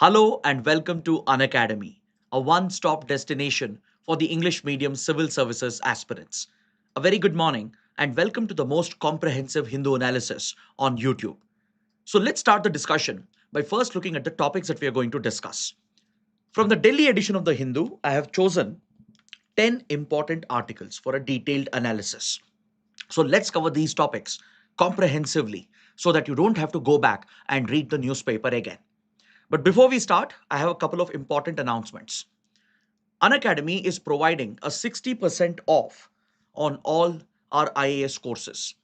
Hello and welcome to Unacademy, a one-stop destination for the English medium civil services aspirants. A very good morning and welcome to the most comprehensive Hindu analysis on YouTube. So let's start the discussion by first looking at the topics that we are going to discuss. From the Delhi edition of the Hindu, I have chosen 10 important articles for a detailed analysis. So let's cover these topics comprehensively so that you don't have to go back and read the newspaper again. But before we start, I have a couple of important announcements. Unacademy is providing a 60% off on all our IAS courses.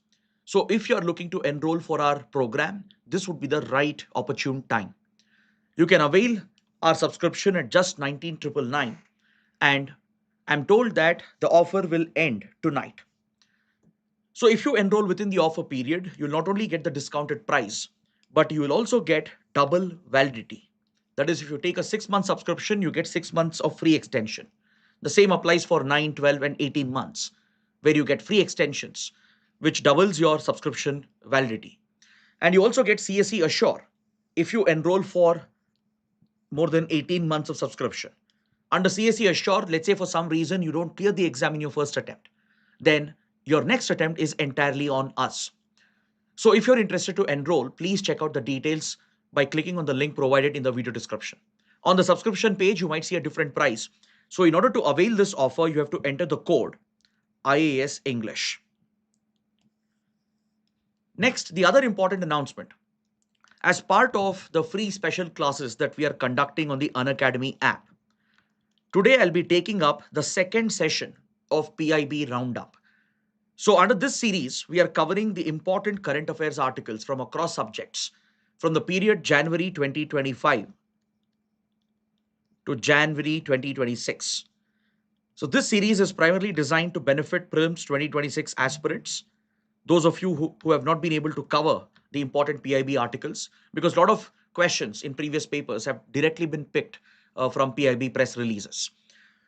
So if you're looking to enroll for our program, this would be the right opportune time. You can avail our subscription at just 19,999, and I'm told that the offer will end tonight. So if you enroll within the offer period, you'll not only get the discounted price, but you will also get double validity. That is, if you take a 6-month subscription, you get 6 months of free extension. The same applies for 9, 12, and 18 months, where you get free extensions, which doubles your subscription validity. And you also get CSE Assure if you enroll for more than 18 months of subscription. Under CSE Assure, let's say for some reason you don't clear the exam in your first attempt, then your next attempt is entirely on us. So if you're interested to enroll, please check out the details by clicking on the link provided in the video description. On the subscription page, you might see a different price. So in order to avail this offer, you have to enter the code IAS English. Next, the other important announcement. As part of the free special classes that we are conducting on the Unacademy app, today I'll be taking up the second session of PIB Roundup. So under this series, we are covering the important current affairs articles from across subjects from the period January 2025 to January 2026. So this series is primarily designed to benefit Prelims 2026 aspirants, those of you who have not been able to cover the important PIB articles, because a lot of questions in previous papers have directly been picked from PIB press releases.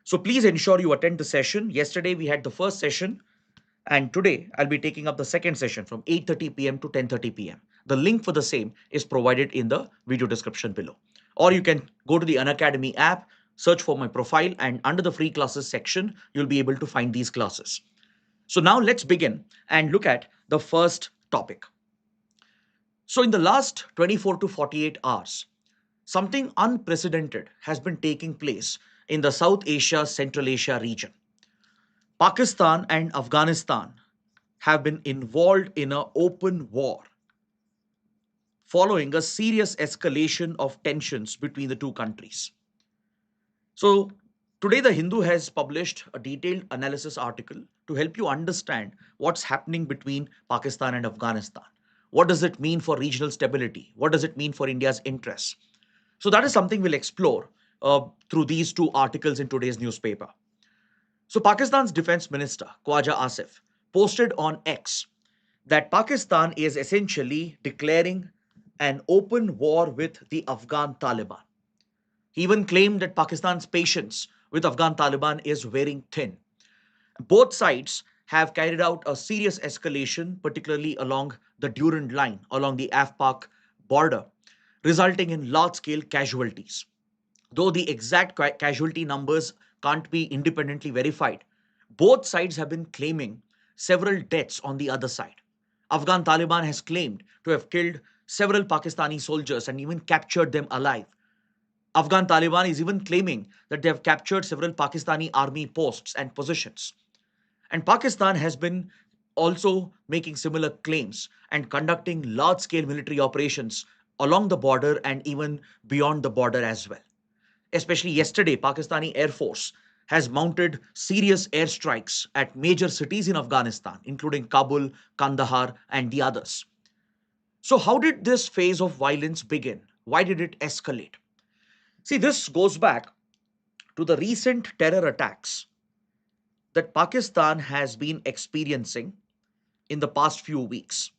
So please ensure you attend the session. Yesterday we had the first session, and today I'll be taking up the second session from 8:30 p.m. to 10:30 p.m. The link for the same is provided in the video description below. Or you can go to the Unacademy app, search for my profile, and under the free classes section, you'll be able to find these classes. So now let's begin and look at the first topic. So in the last 24 to 48 hours, something unprecedented has been taking place in the South Asia, Central Asia region. Pakistan and Afghanistan have been involved in an open war following a serious escalation of tensions between the two countries. So, today the Hindu has published a detailed analysis article to help you understand what's happening between Pakistan and Afghanistan. What does it mean for regional stability? What does it mean for India's interests? So, that is something we'll explore through these two articles in today's newspaper. So Pakistan's Defense Minister, Khwaja Asif, posted on X that Pakistan is essentially declaring an open war with the Afghan Taliban. He even claimed that Pakistan's patience with Afghan Taliban is wearing thin. Both sides have carried out a serious escalation, particularly along the Durand line, along the Af-Pak border, resulting in large-scale casualties. Though the exact casualty numbers can't be independently verified, both sides have been claiming several deaths on the other side. Afghan Taliban has claimed to have killed several Pakistani soldiers and even captured them alive. Afghan Taliban is even claiming that they have captured several Pakistani army posts and positions. And Pakistan has been also making similar claims and conducting large scale military operations along the border and even beyond the border as well. Especially yesterday, Pakistani Air Force has mounted serious airstrikes at major cities in Afghanistan, including Kabul, Kandahar, and the others. So, how did this phase of violence begin? Why did it escalate? See, this goes back to the recent terror attacks that Pakistan has been experiencing in the past few weeks.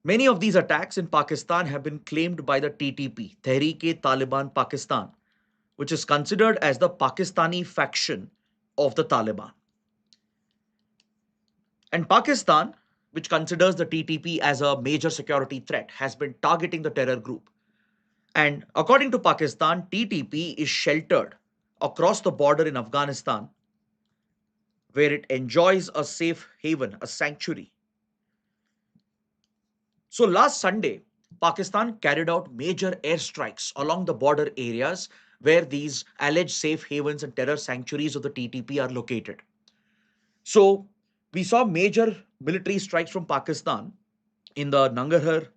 Many of these attacks in Pakistan have been claimed by the TTP, Tehreek-e-Taliban Pakistan, which is considered as the Pakistani faction of the Taliban. And Pakistan, which considers the TTP as a major security threat, has been targeting the terror group. And according to Pakistan, TTP is sheltered across the border in Afghanistan, where it enjoys a safe haven, a sanctuary. So last Sunday, Pakistan carried out major airstrikes along the border areas where these alleged safe havens and terror sanctuaries of the TTP are located. So we saw major military strikes from Pakistan in the Nangarhar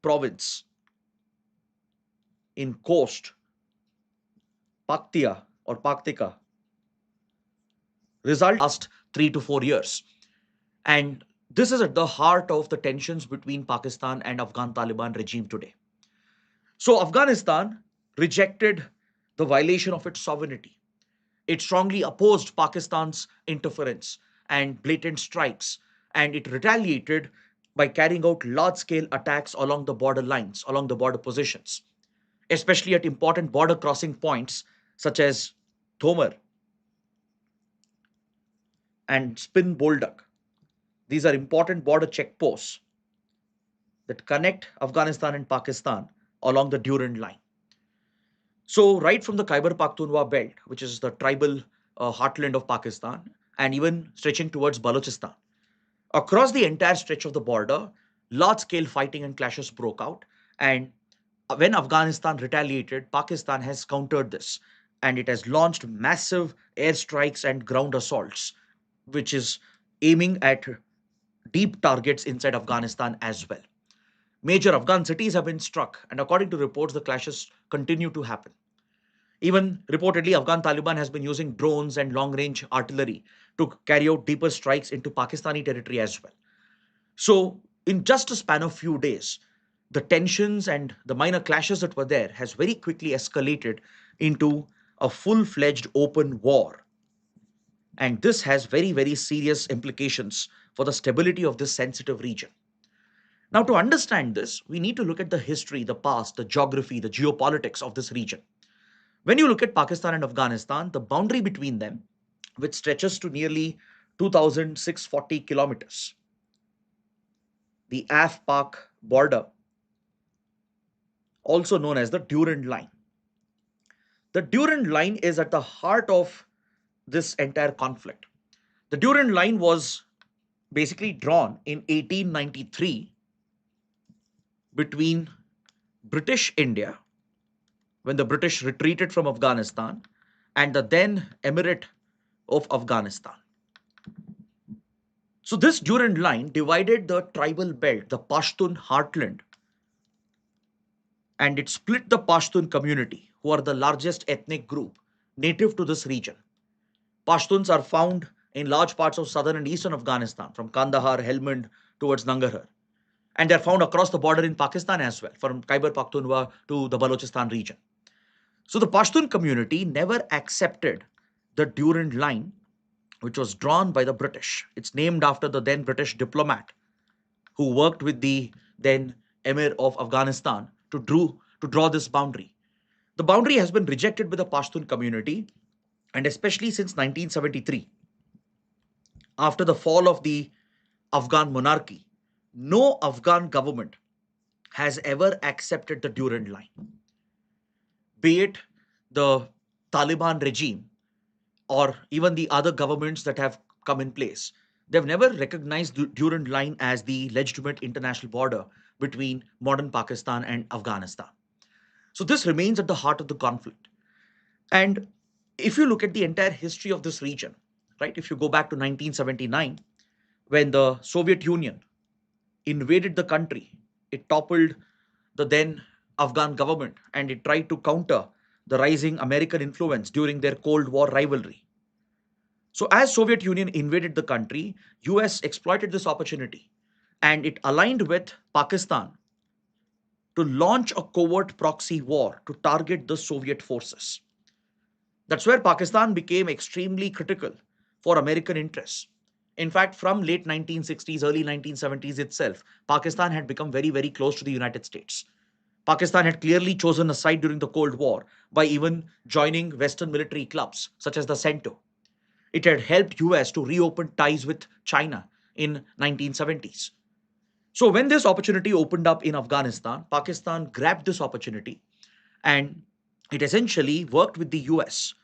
province, in Coast, Paktia or Paktika, result last 3 to 4 years. And this is at the heart of the tensions between Pakistan and Afghan Taliban regime today. So Afghanistan rejected the violation of its sovereignty. It strongly opposed Pakistan's interference and blatant strikes, and it retaliated by carrying out large scale attacks along the border lines, along the border positions, especially at important border crossing points such as Thomer and Spin Boldak. These are important border checkposts that connect Afghanistan and Pakistan along the Durand line. So, right from the Khyber Pakhtunkhwa belt, which is the tribal heartland of Pakistan, and even stretching towards Balochistan, across the entire stretch of the border, large scale fighting and clashes broke out. And when Afghanistan retaliated, Pakistan has countered this, and it has launched massive airstrikes and ground assaults, which is aiming at deep targets inside Afghanistan as well. Major Afghan cities have been struck, and according to reports, the clashes continue to happen. Even reportedly, Afghan Taliban has been using drones and long range artillery to carry out deeper strikes into Pakistani territory as well. So, in just a span of few days, the tensions and the minor clashes that were there has very quickly escalated into a full-fledged open war. And this has very, very serious implications for the stability of this sensitive region. Now, to understand this, we need to look at the history, the past, the geography, the geopolitics of this region. When you look at Pakistan and Afghanistan, the boundary between them, which stretches to nearly 2,640 kilometers, the Af-Pak border, also known as the Durand Line. The Durand Line is at the heart of this entire conflict. The Durand Line was basically drawn in 1893 between British India, when the British retreated from Afghanistan, and the then Emirate of Afghanistan. So this Durand Line divided the tribal belt, the Pashtun heartland, and it split the Pashtun community, who are the largest ethnic group native to this region. Pashtuns are found in large parts of southern and eastern Afghanistan, from Kandahar, Helmand towards Nangarhar. And they're found across the border in Pakistan as well, from Khyber Pakhtunkhwa to the Balochistan region. So the Pashtun community never accepted the Durand Line, which was drawn by the British. It's named after the then British diplomat who worked with the then Emir of Afghanistan to draw this boundary. The boundary has been rejected by the Pashtun community, and especially since 1973, after the fall of the Afghan monarchy, no Afghan government has ever accepted the Durand Line, be it the Taliban regime or even the other governments that have come in place. They've never recognized the Durand Line as the legitimate international border between modern Pakistan and Afghanistan. So this remains at the heart of the conflict. And if you look at the entire history of this region, right, if you go back to 1979, when the Soviet Union invaded the country, it toppled the then Afghan government and it tried to counter the rising American influence during their Cold War rivalry. So as Soviet Union invaded the country, US exploited this opportunity and it aligned with Pakistan to launch a covert proxy war to target the Soviet forces. That's where Pakistan became extremely critical for American interests. In fact, from late 1960s, early 1970s itself, Pakistan had become very, very close to the United States. Pakistan had clearly chosen a side during the Cold War by even joining Western military clubs such as the CENTO. It had helped US to reopen ties with China in 1970s. So when this opportunity opened up in Afghanistan, Pakistan grabbed this opportunity And it essentially worked with the US,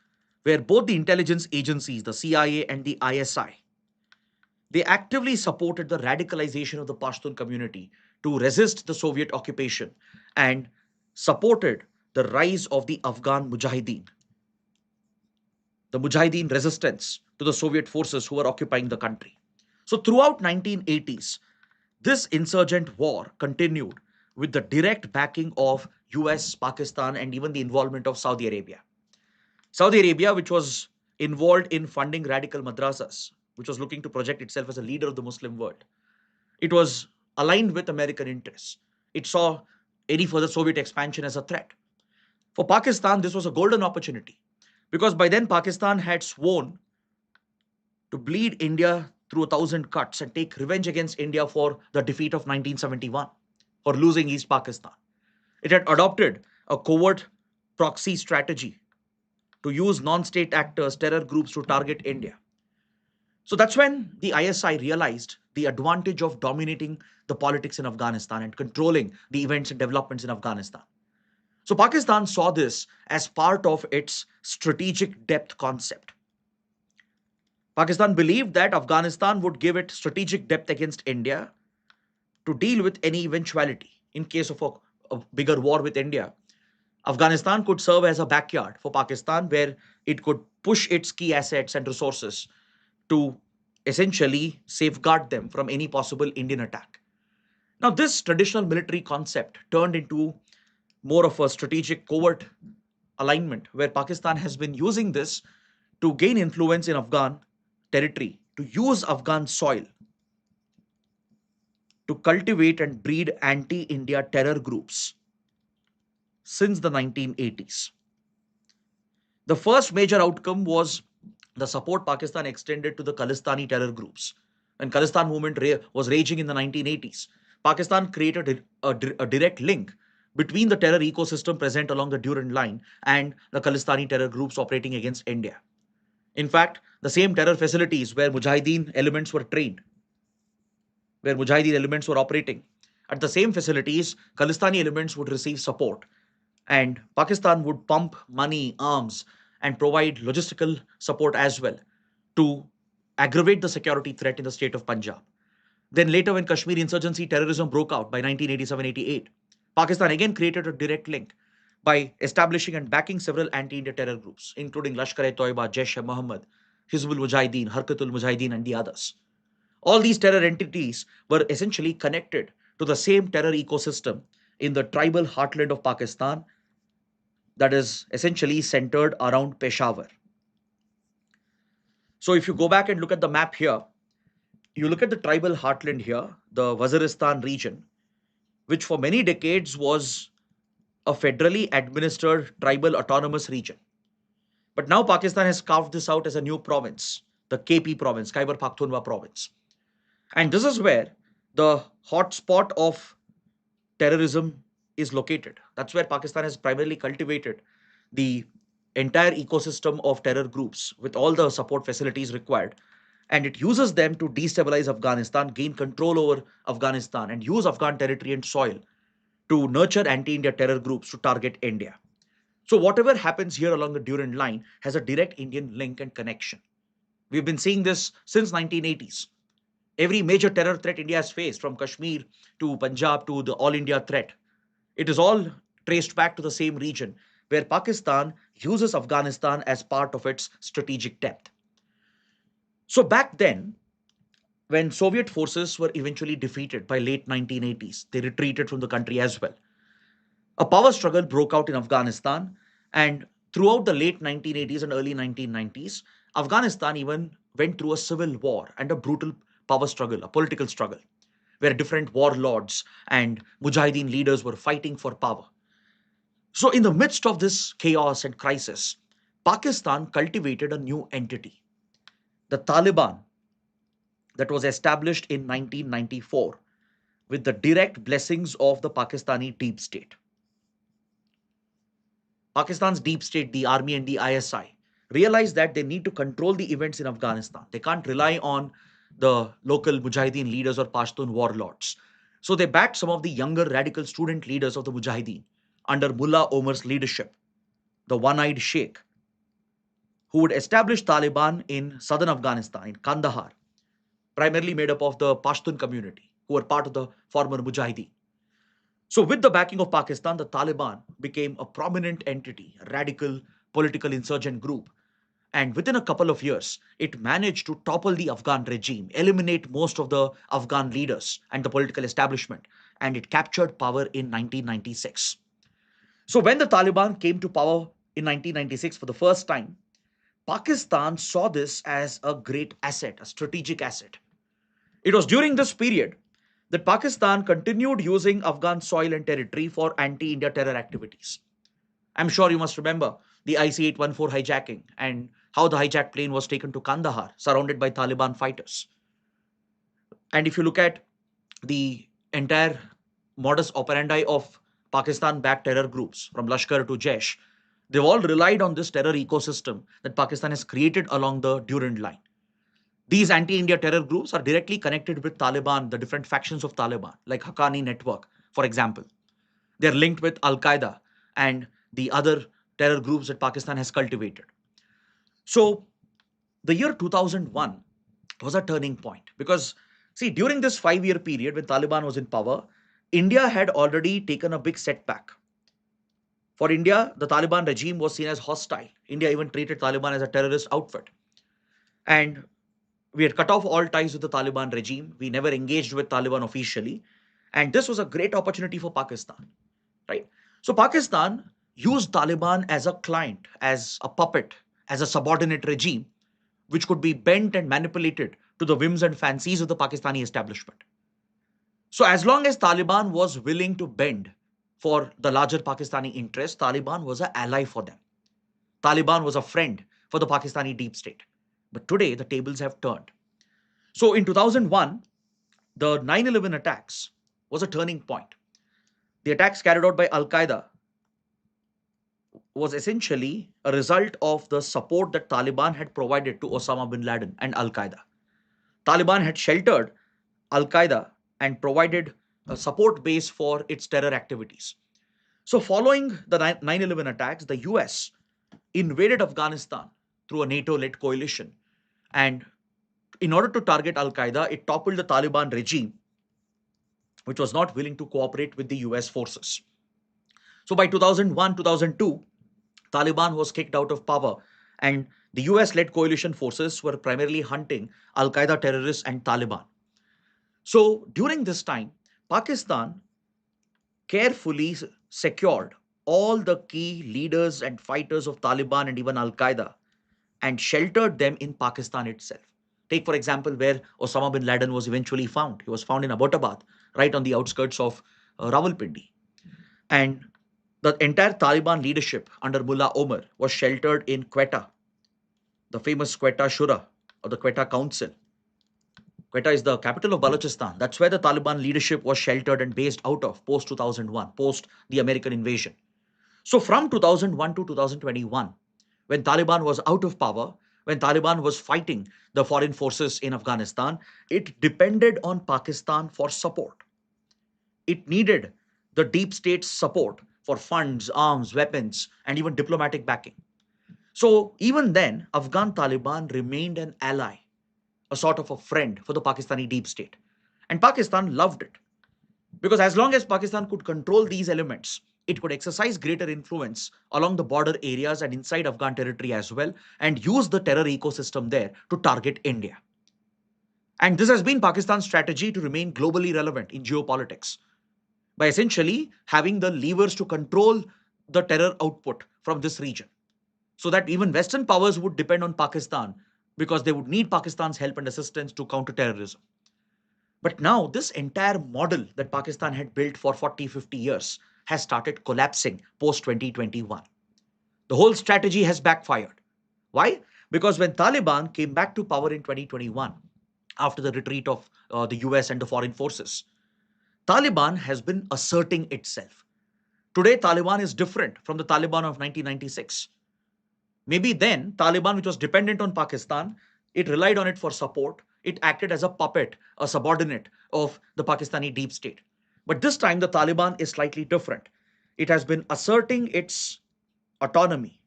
where both the intelligence agencies, the CIA and the ISI, they actively supported the radicalization of the Pashtun community to resist the Soviet occupation and supported the rise of the Mujahideen resistance to the Soviet forces who were occupying the country. So throughout 1980s, this insurgent war continued with the direct backing of US, Pakistan, and even the involvement of Saudi Arabia. Saudi Arabia, which was involved in funding radical madrasas, which was looking to project itself as a leader of the Muslim world, it was aligned with American interests. It saw any further Soviet expansion as a threat. For Pakistan, this was a golden opportunity because by then Pakistan had sworn to bleed India through 1,000 cuts and take revenge against India for the defeat of 1971, for losing East Pakistan. It had adopted a covert proxy strategy to use non state actors, terror groups to target India. So that's when the ISI realized the advantage of dominating the politics in Afghanistan and controlling the events and developments in Afghanistan. So Pakistan saw this as part of its strategic depth concept. Pakistan believed that Afghanistan would give it strategic depth against India to deal with any eventuality. In case of a bigger war with India, Afghanistan could serve as a backyard for Pakistan where it could push its key assets and resources to essentially safeguard them from any possible Indian attack. Now, this traditional military concept turned into more of a strategic covert alignment where Pakistan has been using this to gain influence in Afghan territory, to use Afghan soil to cultivate and breed anti India terror groups since the 1980s. The first major outcome was the support Pakistan extended to the Khalistani terror groups. When Khalistan movement was raging in the 1980s, Pakistan created a direct link between the terror ecosystem present along the Durand line and the Khalistani terror groups operating against India. In fact, the same terror facilities where Mujahideen elements were trained, where Mujahideen elements were operating, at the same facilities, Khalistani elements would receive support and Pakistan would pump money, arms, and provide logistical support as well to aggravate the security threat in the state of Punjab. Then later, when Kashmir insurgency terrorism broke out by 1987-88, Pakistan again created a direct link by establishing and backing several anti-India terror groups, including Lashkar-e-Toiba, Jaish-e-Mohammed, Hizbul Mujahideen, Harkatul Mujahideen, and the others. All these terror entities were essentially connected to the same terror ecosystem in the tribal heartland of Pakistan that is essentially centered around Peshawar. So if you go back and look at the map here, you look at the tribal heartland here, the Waziristan region, which for many decades was a federally administered tribal autonomous region. But now Pakistan has carved this out as a new province, the KP province, Khyber Pakhtunkhwa province. And this is where the hotspot of terrorism is located. That's where Pakistan has primarily cultivated the entire ecosystem of terror groups with all the support facilities required. And it uses them to destabilize Afghanistan, gain control over Afghanistan, and use Afghan territory and soil to nurture anti India terror groups to target India. So, whatever happens here along the Durand line has a direct Indian link and connection. We've been seeing this since 1980s. Every major terror threat India has faced, from Kashmir to Punjab to the all India threat, it is all traced back to the same region where Pakistan uses Afghanistan as part of its strategic depth. So back then, when Soviet forces were eventually defeated by late 1980s, they retreated from the country as well. A power struggle broke out in Afghanistan, and throughout the late 1980s and early 1990s, Afghanistan even went through a civil war and a brutal power struggle, a political struggle, where different warlords and Mujahideen leaders were fighting for power. So, in the midst of this chaos and crisis, Pakistan cultivated a new entity, the Taliban, that was established in 1994 with the direct blessings of the Pakistani deep state. Pakistan's deep state, the army and the ISI, realized that they need to control the events in Afghanistan. They can't rely on the local Mujahideen leaders or Pashtun warlords. So they backed some of the younger radical student leaders of the Mujahideen under Mullah Omar's leadership, the one-eyed sheikh, who would establish Taliban in southern Afghanistan, in Kandahar, primarily made up of the Pashtun community, who were part of the former Mujahideen. So, with the backing of Pakistan, the Taliban became a prominent entity, a radical political insurgent group. And within a couple of years, it managed to topple the Afghan regime, eliminate most of the Afghan leaders and the political establishment, and it captured power in 1996. So, when the Taliban came to power in 1996 for the first time, Pakistan saw this as a great asset, a strategic asset. It was during this period that Pakistan continued using Afghan soil and territory for anti India terror activities. I'm sure you must remember the IC 814 hijacking and how the hijacked plane was taken to Kandahar, surrounded by Taliban fighters. And if you look at the entire modus operandi of Pakistan backed terror groups, from Lashkar to Jaish, they've all relied on this terror ecosystem that Pakistan has created along the Durand line. These anti-India terror groups are directly connected with Taliban, the different factions of Taliban, like Haqqani Network, for example. They're linked with Al Qaeda and the other terror groups that Pakistan has cultivated. So, the year 2001 was a turning point because, see, during this 5 year period when Taliban was in power, India had already taken a big setback. For India, the Taliban regime was seen as hostile. India even treated Taliban as a terrorist outfit. And we had cut off all ties with the Taliban regime. We never engaged with Taliban officially. And this was a great opportunity for Pakistan, right? So Pakistan used Taliban as a client, as a puppet, as a subordinate regime, which could be bent and manipulated to the whims and fancies of the Pakistani establishment. So as long as Taliban was willing to bend for the larger Pakistani interest, Taliban was an ally for them. Taliban was a friend for the Pakistani deep state. But today, the tables have turned. So in 2001, the 9/11 attacks was a turning point. The attacks carried out by Al Qaeda was essentially a result of the support that Taliban had provided to Osama bin Laden and Al Qaeda. Taliban had sheltered Al Qaeda and provided a support base for its terror activities. So, following the 9/11 attacks, the US invaded Afghanistan through a NATO led coalition. And in order to target Al Qaeda, it toppled the Taliban regime, which was not willing to cooperate with the US forces. So, by 2001, 2002, Taliban was kicked out of power, and the US led coalition forces were primarily hunting Al Qaeda terrorists and Taliban. So, during this time, Pakistan carefully secured all the key leaders and fighters of Taliban and even Al Qaeda and sheltered them in Pakistan itself. Take, for example, where Osama bin Laden was eventually found. He was found in Abbottabad, right on the outskirts of Rawalpindi. And the entire Taliban leadership under Mullah Omar was sheltered in Quetta, the famous Quetta Shura or the Quetta Council. Quetta is the capital of Balochistan. That's where the Taliban leadership was sheltered and based out of post 2001, post the American invasion. So from 2001 to 2021, when Taliban was out of power, when Taliban was fighting the foreign forces in Afghanistan, it depended on Pakistan for support. It needed the deep state's support for funds, arms, weapons, and even diplomatic backing. So even then, Afghan Taliban remained an ally, a sort of a friend for the Pakistani deep state. And Pakistan loved it. Because as long as Pakistan could control these elements, it could exercise greater influence along the border areas and inside Afghan territory as well, and use the terror ecosystem there to target India. And this has been Pakistan's strategy to remain globally relevant in geopolitics by essentially having the levers to control the terror output from this region, so that even Western powers would depend on Pakistan because they would need Pakistan's help and assistance to counter terrorism. But now, this entire model that Pakistan had built for 40, 50 years has started collapsing post 2021. The whole strategy has backfired. Why? Because when Taliban came back to power in 2021, after the retreat of the US and the foreign forces, Taliban has been asserting itself. Today, Taliban is different from the Taliban of 1996. Maybe then, Taliban, which was dependent on Pakistan, it relied on it for support. It acted as a puppet, a subordinate of the Pakistani deep state. But this time, the Taliban is slightly different. It has been asserting its autonomy.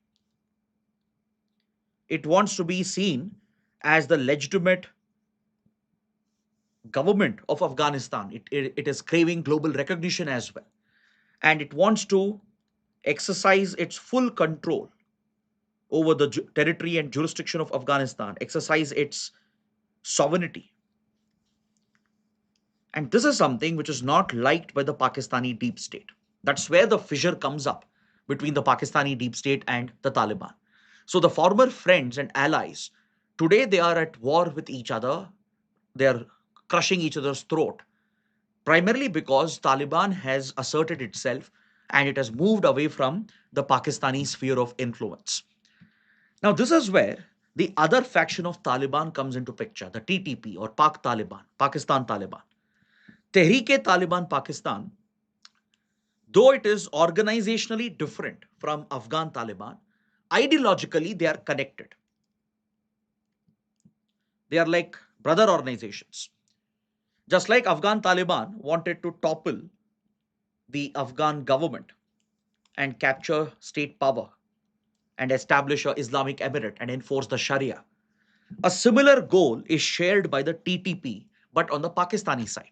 It wants to be seen as the legitimate government of Afghanistan. It is craving global recognition as well. And it wants to exercise its full control over the territory and jurisdiction of Afghanistan, exercise its sovereignty. And this is something which is not liked by the Pakistani deep state. That's where the fissure comes up between the Pakistani deep state and the Taliban. So the former friends and allies, today they are at war with each other. They are crushing each other's throat, primarily because Taliban has asserted itself and it has moved away from the Pakistani sphere of influence. Now, this is where the other faction of Taliban comes into picture, the TTP or Pak Taliban, Pakistan Taliban. Tehreek-e-Taliban Pakistan, though it is organizationally different from Afghan Taliban, ideologically they are connected. They are like brother organizations. Just like Afghan Taliban wanted to topple the Afghan government and capture state power and establish an Islamic emirate and enforce the Sharia. A similar goal is shared by the TTP, but on the Pakistani side.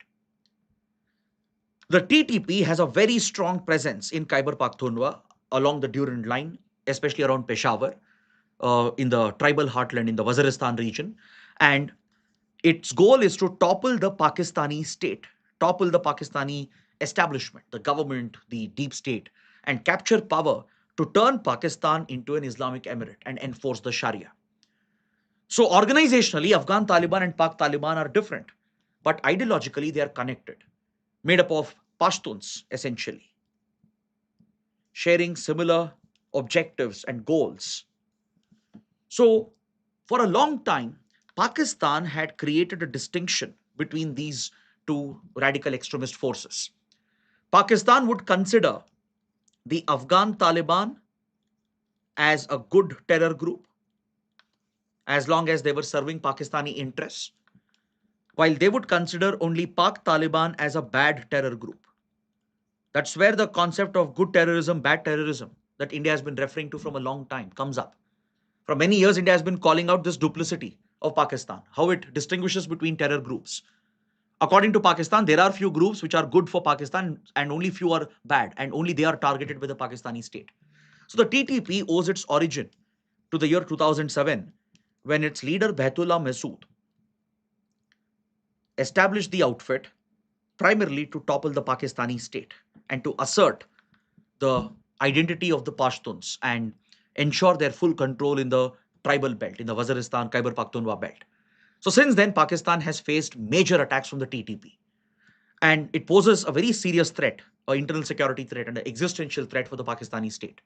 The TTP has a very strong presence in Khyber Pakhtunkhwa along the Durand line, especially around Peshawar, in the tribal heartland in the Waziristan region. And its goal is to topple the Pakistani state, topple the Pakistani establishment, the government, the deep state, and capture power to turn Pakistan into an Islamic emirate and enforce the Sharia. So, organizationally, Afghan Taliban and Pak Taliban are different, but ideologically, they are connected, made up of Pashtuns essentially, sharing similar objectives and goals. So, for a long time, Pakistan had created a distinction between these two radical extremist forces. Pakistan would consider the Afghan Taliban as a good terror group as long as they were serving Pakistani interests, while they would consider only Pak Taliban as a bad terror group. That's where the concept of good terrorism, bad terrorism that India has been referring to from a long time comes up. For many years, India has been calling out this duplicity of Pakistan, how it distinguishes between terror groups. According to Pakistan, there are few groups which are good for Pakistan and only few are bad, and only they are targeted by the Pakistani state. So the TTP owes its origin to the year 2007 when its leader Baitullah Masood established the outfit primarily to topple the Pakistani state and to assert the identity of the Pashtuns and ensure their full control in the tribal belt, in the Waziristan Khyber Pakhtunkhwa belt. So since then, Pakistan has faced major attacks from the TTP. And it poses a very serious threat, an internal security threat and an existential threat for the Pakistani state.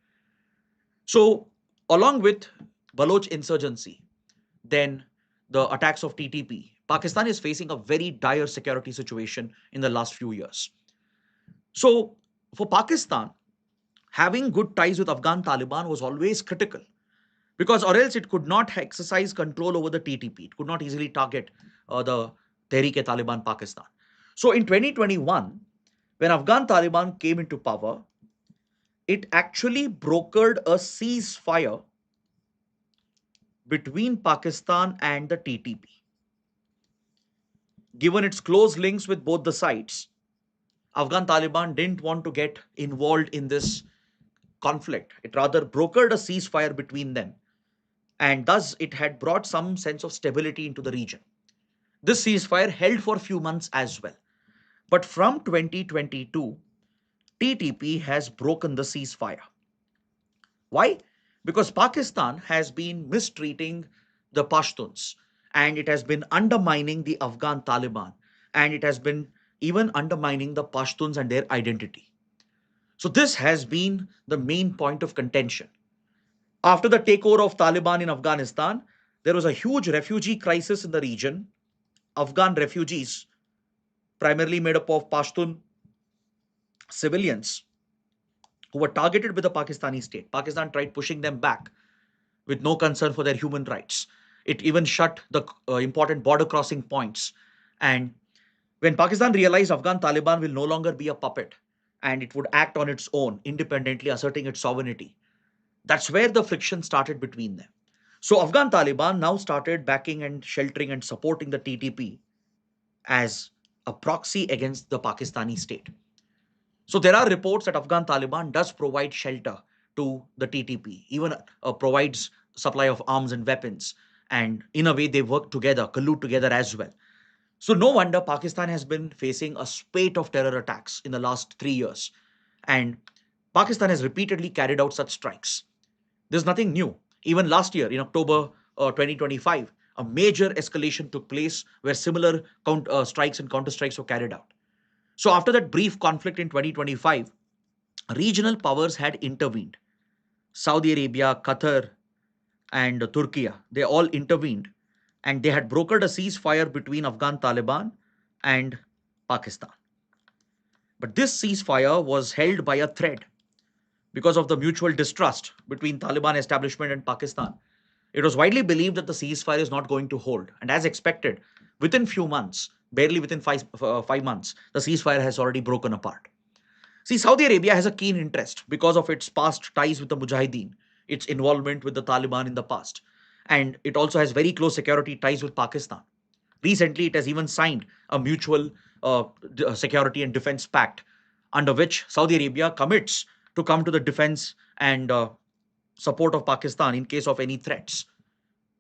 So along with Baloch insurgency, then the attacks of TTP, Pakistan is facing a very dire security situation in the last few years. So for Pakistan, having good ties with Afghan Taliban was always critical because or else it could not exercise control over the TTP. It could not easily target the Tehreek-e-Taliban Pakistan. So in 2021, when Afghan Taliban came into power, it actually brokered a ceasefire between Pakistan and the TTP. Given its close links with both the sides, Afghan Taliban didn't want to get involved in this conflict. It rather brokered a ceasefire between them, and thus it had brought some sense of stability into the region. This ceasefire held for a few months as well. But from 2022, TTP has broken the ceasefire. Why? Because Pakistan has been mistreating the Pashtuns and it has been undermining the Afghan Taliban and it has been even undermining the Pashtuns and their identity. So this has been the main point of contention. After the takeover of Taliban in Afghanistan, there was a huge refugee crisis in the region. Afghan refugees, primarily made up of Pashtun civilians, who were targeted by the Pakistani state. Pakistan tried pushing them back with no concern for their human rights. It even shut the important border crossing points. And when Pakistan realized Afghan Taliban will no longer be a puppet, and it would act on its own, independently asserting its sovereignty. That's where the friction started between them. So Afghan Taliban now started backing and sheltering and supporting the TTP as a proxy against the Pakistani state. So there are reports that Afghan Taliban does provide shelter to the TTP, even provides supply of arms and weapons, and in a way they work together, collude together as well. So no wonder Pakistan has been facing a spate of terror attacks in the last 3 years, and Pakistan has repeatedly carried out such strikes. There's nothing new. Even last year, in October 2025, a major escalation took place where similar strikes and counter strikes were carried out. So after that brief conflict in 2025, regional powers had intervened. Saudi Arabia, Qatar, and Turkey, they all intervened, and they had brokered a ceasefire between Afghan Taliban and Pakistan. But this ceasefire was held by a thread because of the mutual distrust between Taliban establishment and Pakistan. It was widely believed that the ceasefire is not going to hold, and as expected, within few months, barely within 5 months, the ceasefire has already broken apart. See, Saudi Arabia has a keen interest because of its past ties with the Mujahideen, its involvement with the Taliban in the past, and it also has very close security ties with Pakistan. Recently, it has even signed a mutual security and defense pact under which Saudi Arabia commits to come to the defense and support of Pakistan in case of any threats.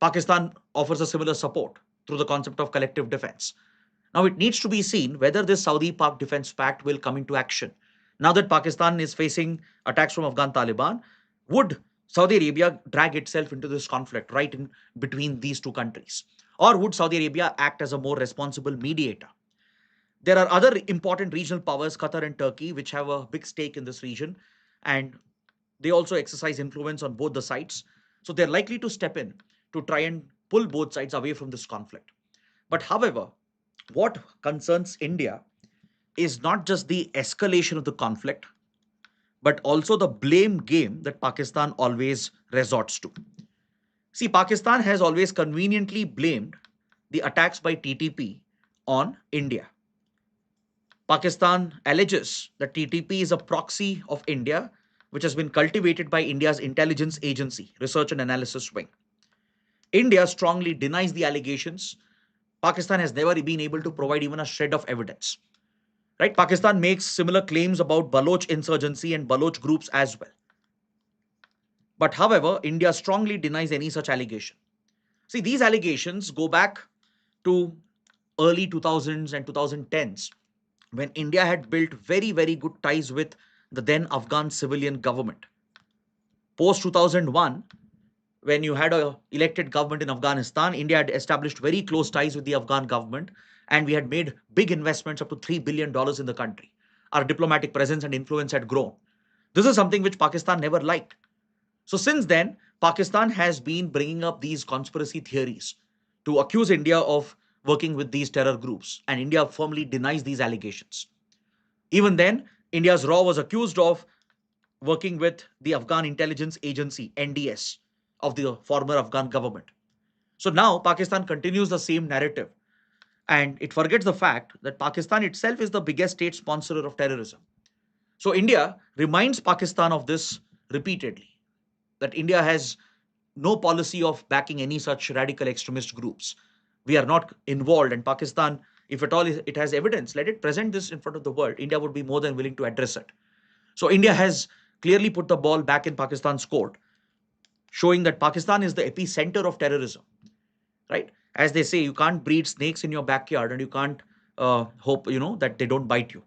Pakistan offers a similar support through the concept of collective defense. Now, it needs to be seen whether this Saudi Pak Defense Pact will come into action. Now that Pakistan is facing attacks from Afghan Taliban, would Saudi Arabia drag itself into this conflict right in between these two countries? Or would Saudi Arabia act as a more responsible mediator? There are other important regional powers, Qatar and Turkey, which have a big stake in this region, and they also exercise influence on both the sides. So they're likely to step in to try and pull both sides away from this conflict. But however, what concerns India is not just the escalation of the conflict, but also the blame game that Pakistan always resorts to. See, Pakistan has always conveniently blamed the attacks by TTP on India. Pakistan alleges that TTP is a proxy of India, which has been cultivated by India's intelligence agency, Research and Analysis Wing. India strongly denies the allegations. Pakistan has never been able to provide even a shred of evidence. Right? Pakistan makes similar claims about Baloch insurgency and Baloch groups as well. But however, India strongly denies any such allegation. See, these allegations go back to early 2000s and 2010s when India had built very, very good ties with the then Afghan civilian government. Post 2001, when you had a elected government in Afghanistan, India had established very close ties with the Afghan government, and we had made big investments up to $3 billion in the country. Our diplomatic presence and influence had grown. This is something which Pakistan never liked. So since then, Pakistan has been bringing up these conspiracy theories to accuse India of working with these terror groups, and India firmly denies these allegations. Even then, India's RAW was accused of working with the Afghan intelligence agency, NDS, of the former Afghan government. So now Pakistan continues the same narrative, and it forgets the fact that Pakistan itself is the biggest state sponsor of terrorism. So India reminds Pakistan of this repeatedly, that India has no policy of backing any such radical extremist groups. We are not involved, and Pakistan, if at all it has evidence, let it present this in front of the world. India would be more than willing to address it. So India has clearly put the ball back in Pakistan's court, showing that Pakistan is the epicenter of terrorism, right? As they say, you can't breed snakes in your backyard, and you can't hope, that they don't bite you.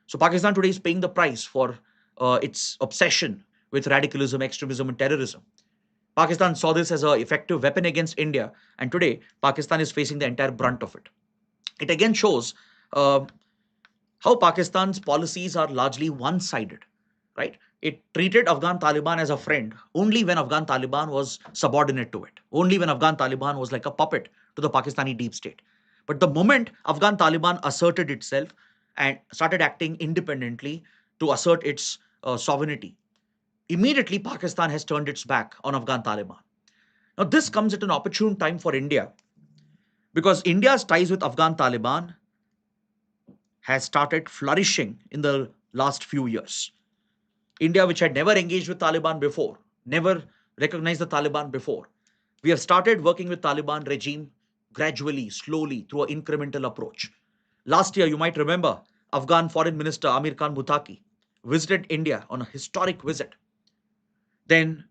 So Pakistan today is paying the price for its obsession with radicalism, extremism, and terrorism. Pakistan saw this as an effective weapon against India, and today Pakistan is facing the entire brunt of it. It again shows how Pakistan's policies are largely one-sided, right? It treated Afghan Taliban as a friend only when Afghan Taliban was subordinate to it, only when Afghan Taliban was like a puppet to the Pakistani deep state. But the moment Afghan Taliban asserted itself and started acting independently to assert its sovereignty, immediately Pakistan has turned its back on Afghan Taliban. Now, this comes at an opportune time for India because India's ties with Afghan Taliban has started flourishing in the last few years. India, which had never engaged with Taliban before, never recognized the Taliban before, we have started working with Taliban regime gradually, slowly, through an incremental approach. Last year, you might remember, Afghan Foreign Minister Amir Khan Muttaqi visited India on a historic visit. Then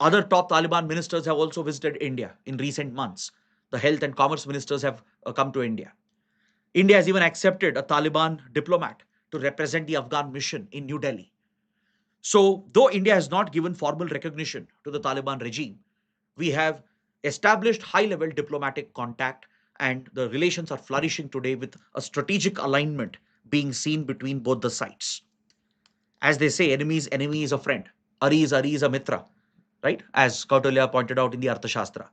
other top Taliban ministers have also visited India in recent months. The health and commerce ministers have come to India. India has even accepted a Taliban diplomat to represent the Afghan mission in New Delhi. So, though India has not given formal recognition to the Taliban regime, we have established high level diplomatic contact, and the relations are flourishing today with a strategic alignment being seen between both the sides. As they say, enemy's enemy is a friend. Ari is a mitra, right? As Kautilya pointed out in the Arthashastra.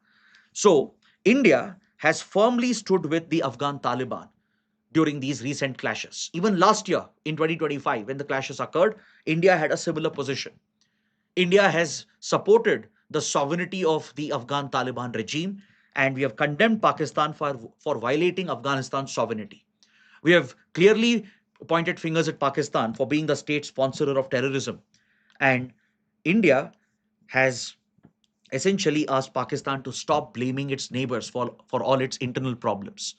So, India has firmly stood with the Afghan Taliban during these recent clashes. Even last year, in 2025, when the clashes occurred, India had a similar position. India has supported the sovereignty of the Afghan Taliban regime, and we have condemned Pakistan for violating Afghanistan's sovereignty. We have clearly pointed fingers at Pakistan for being the state sponsor of terrorism. And India has essentially asked Pakistan to stop blaming its neighbors for all its internal problems.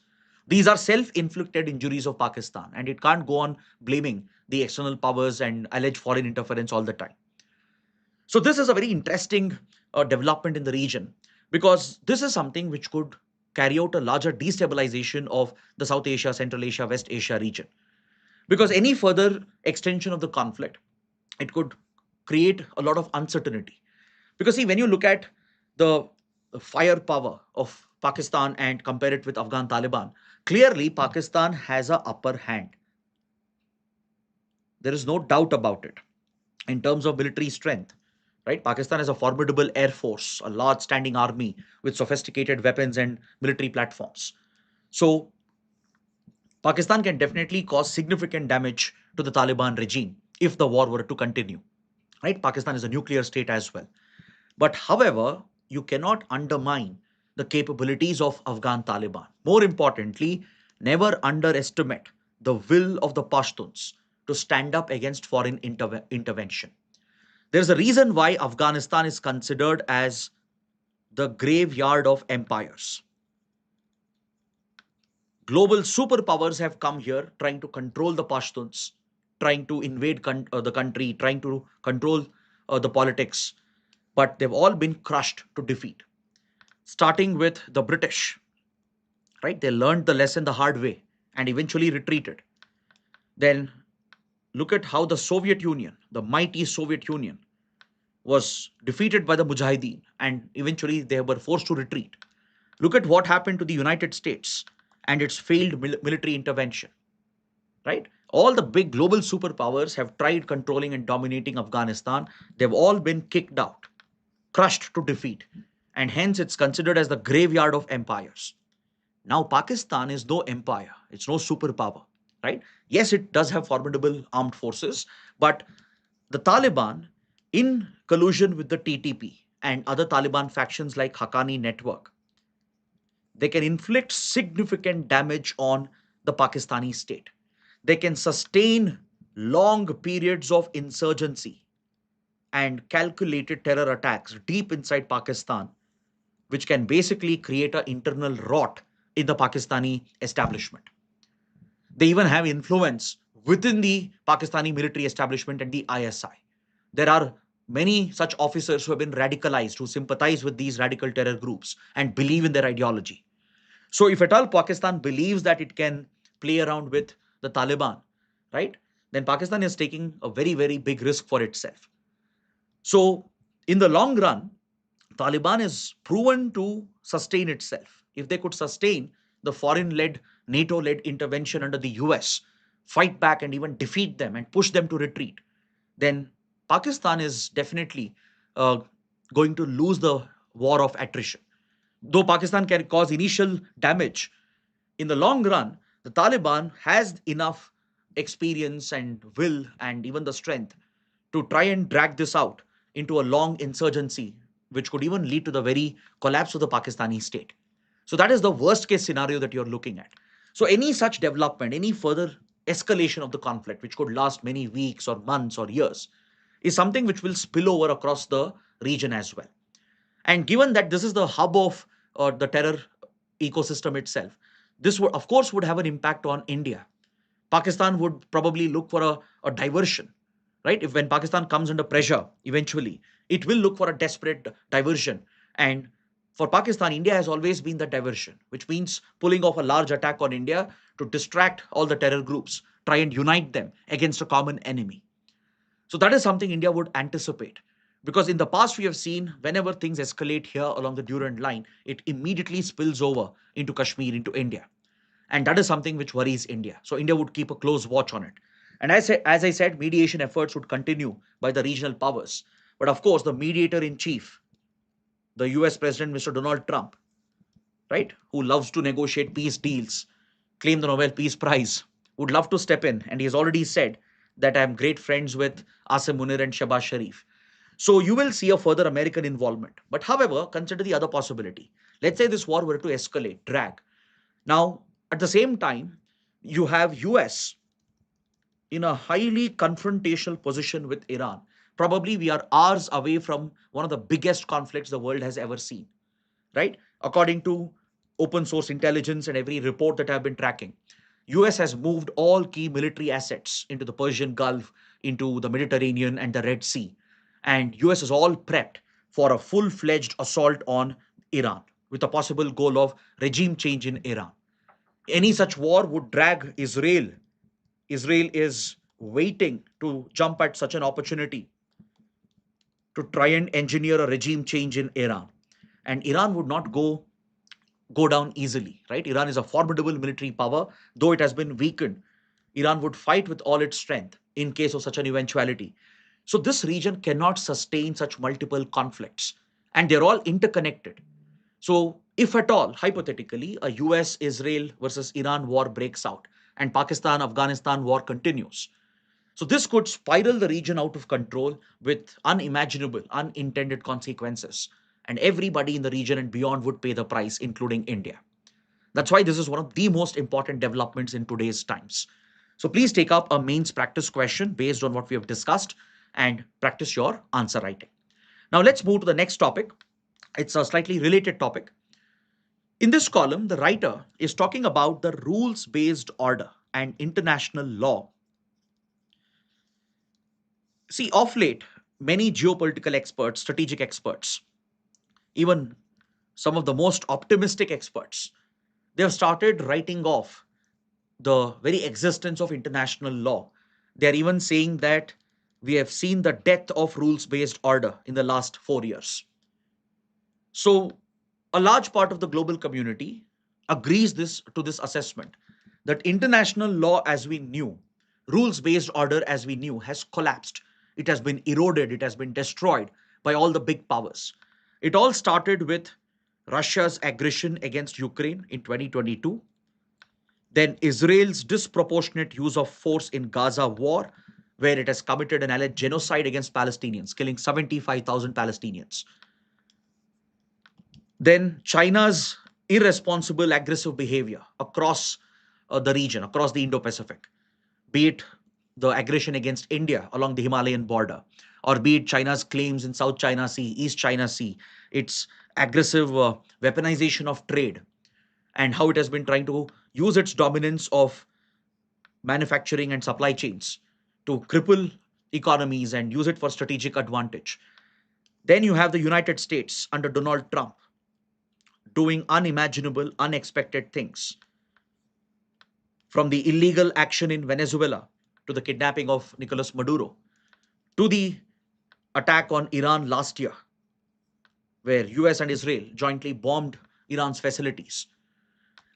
These are self inflicted injuries of Pakistan, and it can't go on blaming the external powers and alleged foreign interference all the time. So, this is a very interesting development in the region, because this is something which could carry out a larger destabilization of the South Asia, Central Asia, West Asia region. Because any further extension of the conflict, it could create a lot of uncertainty. Because see, when you look at the firepower of Pakistan and compare it with Afghan Taliban, clearly Pakistan has a upper hand. There is no doubt about it. In terms of military strength, right? Pakistan has a formidable air force, a large standing army with sophisticated weapons and military platforms. So Pakistan can definitely cause significant damage to the Taliban regime if the war were to continue. Right? Pakistan is a nuclear state as well. But however, you cannot undermine the capabilities of Afghan Taliban. More importantly, never underestimate the will of the Pashtuns to stand up against foreign intervention. There's a reason why Afghanistan is considered as the graveyard of empires. Global superpowers have come here trying to control the Pashtuns, trying to invade the country, trying to control the politics, but they've all been crushed to defeat. Starting with the British, right? They learned the lesson the hard way and eventually retreated. Then look at how the Soviet Union, the mighty Soviet Union, was defeated by the Mujahideen and eventually they were forced to retreat. Look at what happened to the United States and its failed military intervention, right? All the big global superpowers have tried controlling and dominating Afghanistan. They've all been kicked out, crushed to defeat, and hence it's considered as the graveyard of empires. Now, Pakistan is no empire, it's no superpower, right? Yes, it does have formidable armed forces, but the Taliban, in collusion with the TTP and other Taliban factions like Haqqani Network, they can inflict significant damage on the Pakistani state. They can sustain long periods of insurgency and calculated terror attacks deep inside Pakistan, which can basically create an internal rot in the Pakistani establishment. They even have influence within the Pakistani military establishment and the ISI. There are many such officers who have been radicalized, who sympathize with these radical terror groups and believe in their ideology. So, if at all Pakistan believes that it can play around with the Taliban, right, then Pakistan is taking a very, very big risk for itself. So, in the long run, Taliban is proven to sustain itself. If they could sustain the foreign led, NATO led intervention under the US, fight back and even defeat them and push them to retreat, then Pakistan is definitely uh, going to lose the war of attrition. Though Pakistan can cause initial damage, in the long run, the Taliban has enough experience and will and even the strength to try and drag this out into a long insurgency, which could even lead to the very collapse of the Pakistani state. So that is the worst case scenario that you're looking at. So any such development, any further escalation of the conflict, which could last many weeks or months or years, is something which will spill over across the region as well. And given that this is the hub of the terror ecosystem itself, this would, of course, would have an impact on India. Pakistan would probably look for a diversion, right? If when Pakistan comes under pressure, eventually, it will look for a desperate diversion. And for Pakistan, India has always been the diversion, which means pulling off a large attack on India to distract all the terror groups, try and unite them against a common enemy. So that is something India would anticipate. Because in the past, we have seen whenever things escalate here along the Durand line, it immediately spills over into Kashmir, into India. And that is something which worries India. So India would keep a close watch on it. And as I said, mediation efforts would continue by the regional powers. But of course, the mediator in chief, the US President, Mr. Donald Trump, right, who loves to negotiate peace deals, claim the Nobel Peace Prize, would love to step in. And he has already said that I am great friends with Asim Munir and Shahbaz Sharif. So you will see a further American involvement. But however, consider the other possibility. Let's say this war were to escalate, drag. Now, at the same time, you have US in a highly confrontational position with Iran. Probably we are hours away from one of the biggest conflicts the world has ever seen, right? According to open source intelligence and every report that I've been tracking, US has moved all key military assets into the Persian Gulf, into the Mediterranean and the Red Sea. And US is all prepped for a full-fledged assault on Iran with a possible goal of regime change in Iran. Any such war would drag Israel. Israel is waiting to jump at such an opportunity to try and engineer a regime change in Iran. And Iran would not go down easily, right? Iran is a formidable military power, though it has been weakened. Iran would fight with all its strength in case of such an eventuality. So this region cannot sustain such multiple conflicts, and they're all interconnected. So, if at all, hypothetically, a US Israel versus Iran war breaks out and Pakistan Afghanistan war continues. So, this could spiral the region out of control with unimaginable, unintended consequences. And everybody in the region and beyond would pay the price, including India. That's why this is one of the most important developments in today's times. So, please take up a mains practice question based on what we have discussed and practice your answer writing. Now, let's move to the next topic. It's a slightly related topic. In this column, the writer is talking about the rules-based order and international law. See, of late, many geopolitical experts, strategic experts, even some of the most optimistic experts, they have started writing off the very existence of international law. They are even saying that we have seen the death of rules-based order in the last 4 years. So a large part of the global community agrees to this assessment that international law as we knew, rules-based order as we knew, has collapsed. It has been eroded, it has been destroyed by all the big powers. It all started with Russia's aggression against Ukraine in 2022, then Israel's disproportionate use of force in Gaza war, where it has committed an alleged genocide against Palestinians, killing 75,000 Palestinians. Then China's irresponsible, aggressive behavior across the region, across the Indo-Pacific, be it the aggression against India along the Himalayan border, or be it China's claims in South China Sea, East China Sea, its aggressive weaponization of trade, and how it has been trying to use its dominance of manufacturing and supply chains to cripple economies and use it for strategic advantage. Then you have the United States under Donald Trump doing unimaginable, unexpected things, from the illegal action in Venezuela to the kidnapping of Nicolas Maduro to the attack on Iran last year, where US and Israel jointly bombed Iran's facilities,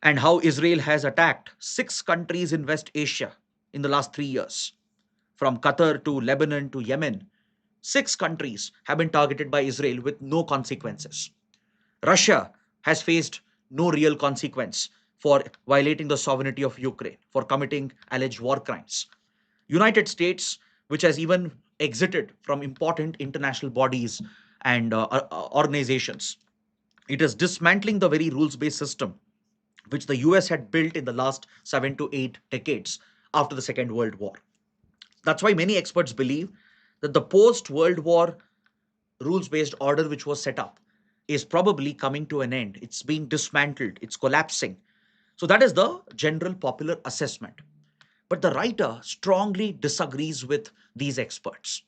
and how Israel has attacked 6 countries in West Asia in the last 3 years, from Qatar to Lebanon to Yemen. 6 countries have been targeted by Israel with no consequences. Russia has faced no real consequence for violating the sovereignty of Ukraine, for committing alleged war crimes. United States, which has even exited from important international bodies and organizations, it is dismantling the very rules-based system which the US had built in the last 7 to 8 decades after the Second World War. That's why many experts believe that the post-World War rules-based order which was set up is probably coming to an end. It's being dismantled, it's collapsing. So that is the general popular assessment. But the writer strongly disagrees with these experts.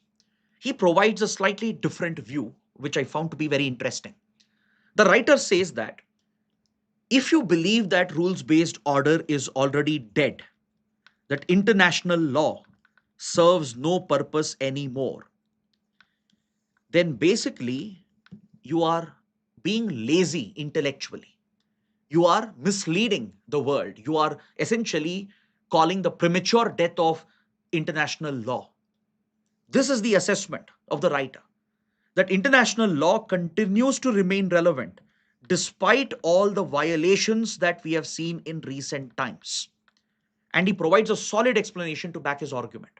He provides a slightly different view, which I found to be very interesting. The writer says that if you believe that rules-based order is already dead, that international law serves no purpose anymore, then basically you are being lazy intellectually. You are misleading the world. You are essentially calling the premature death of international law. This is the assessment of the writer, that international law continues to remain relevant despite all the violations that we have seen in recent times. And he provides a solid explanation to back his argument.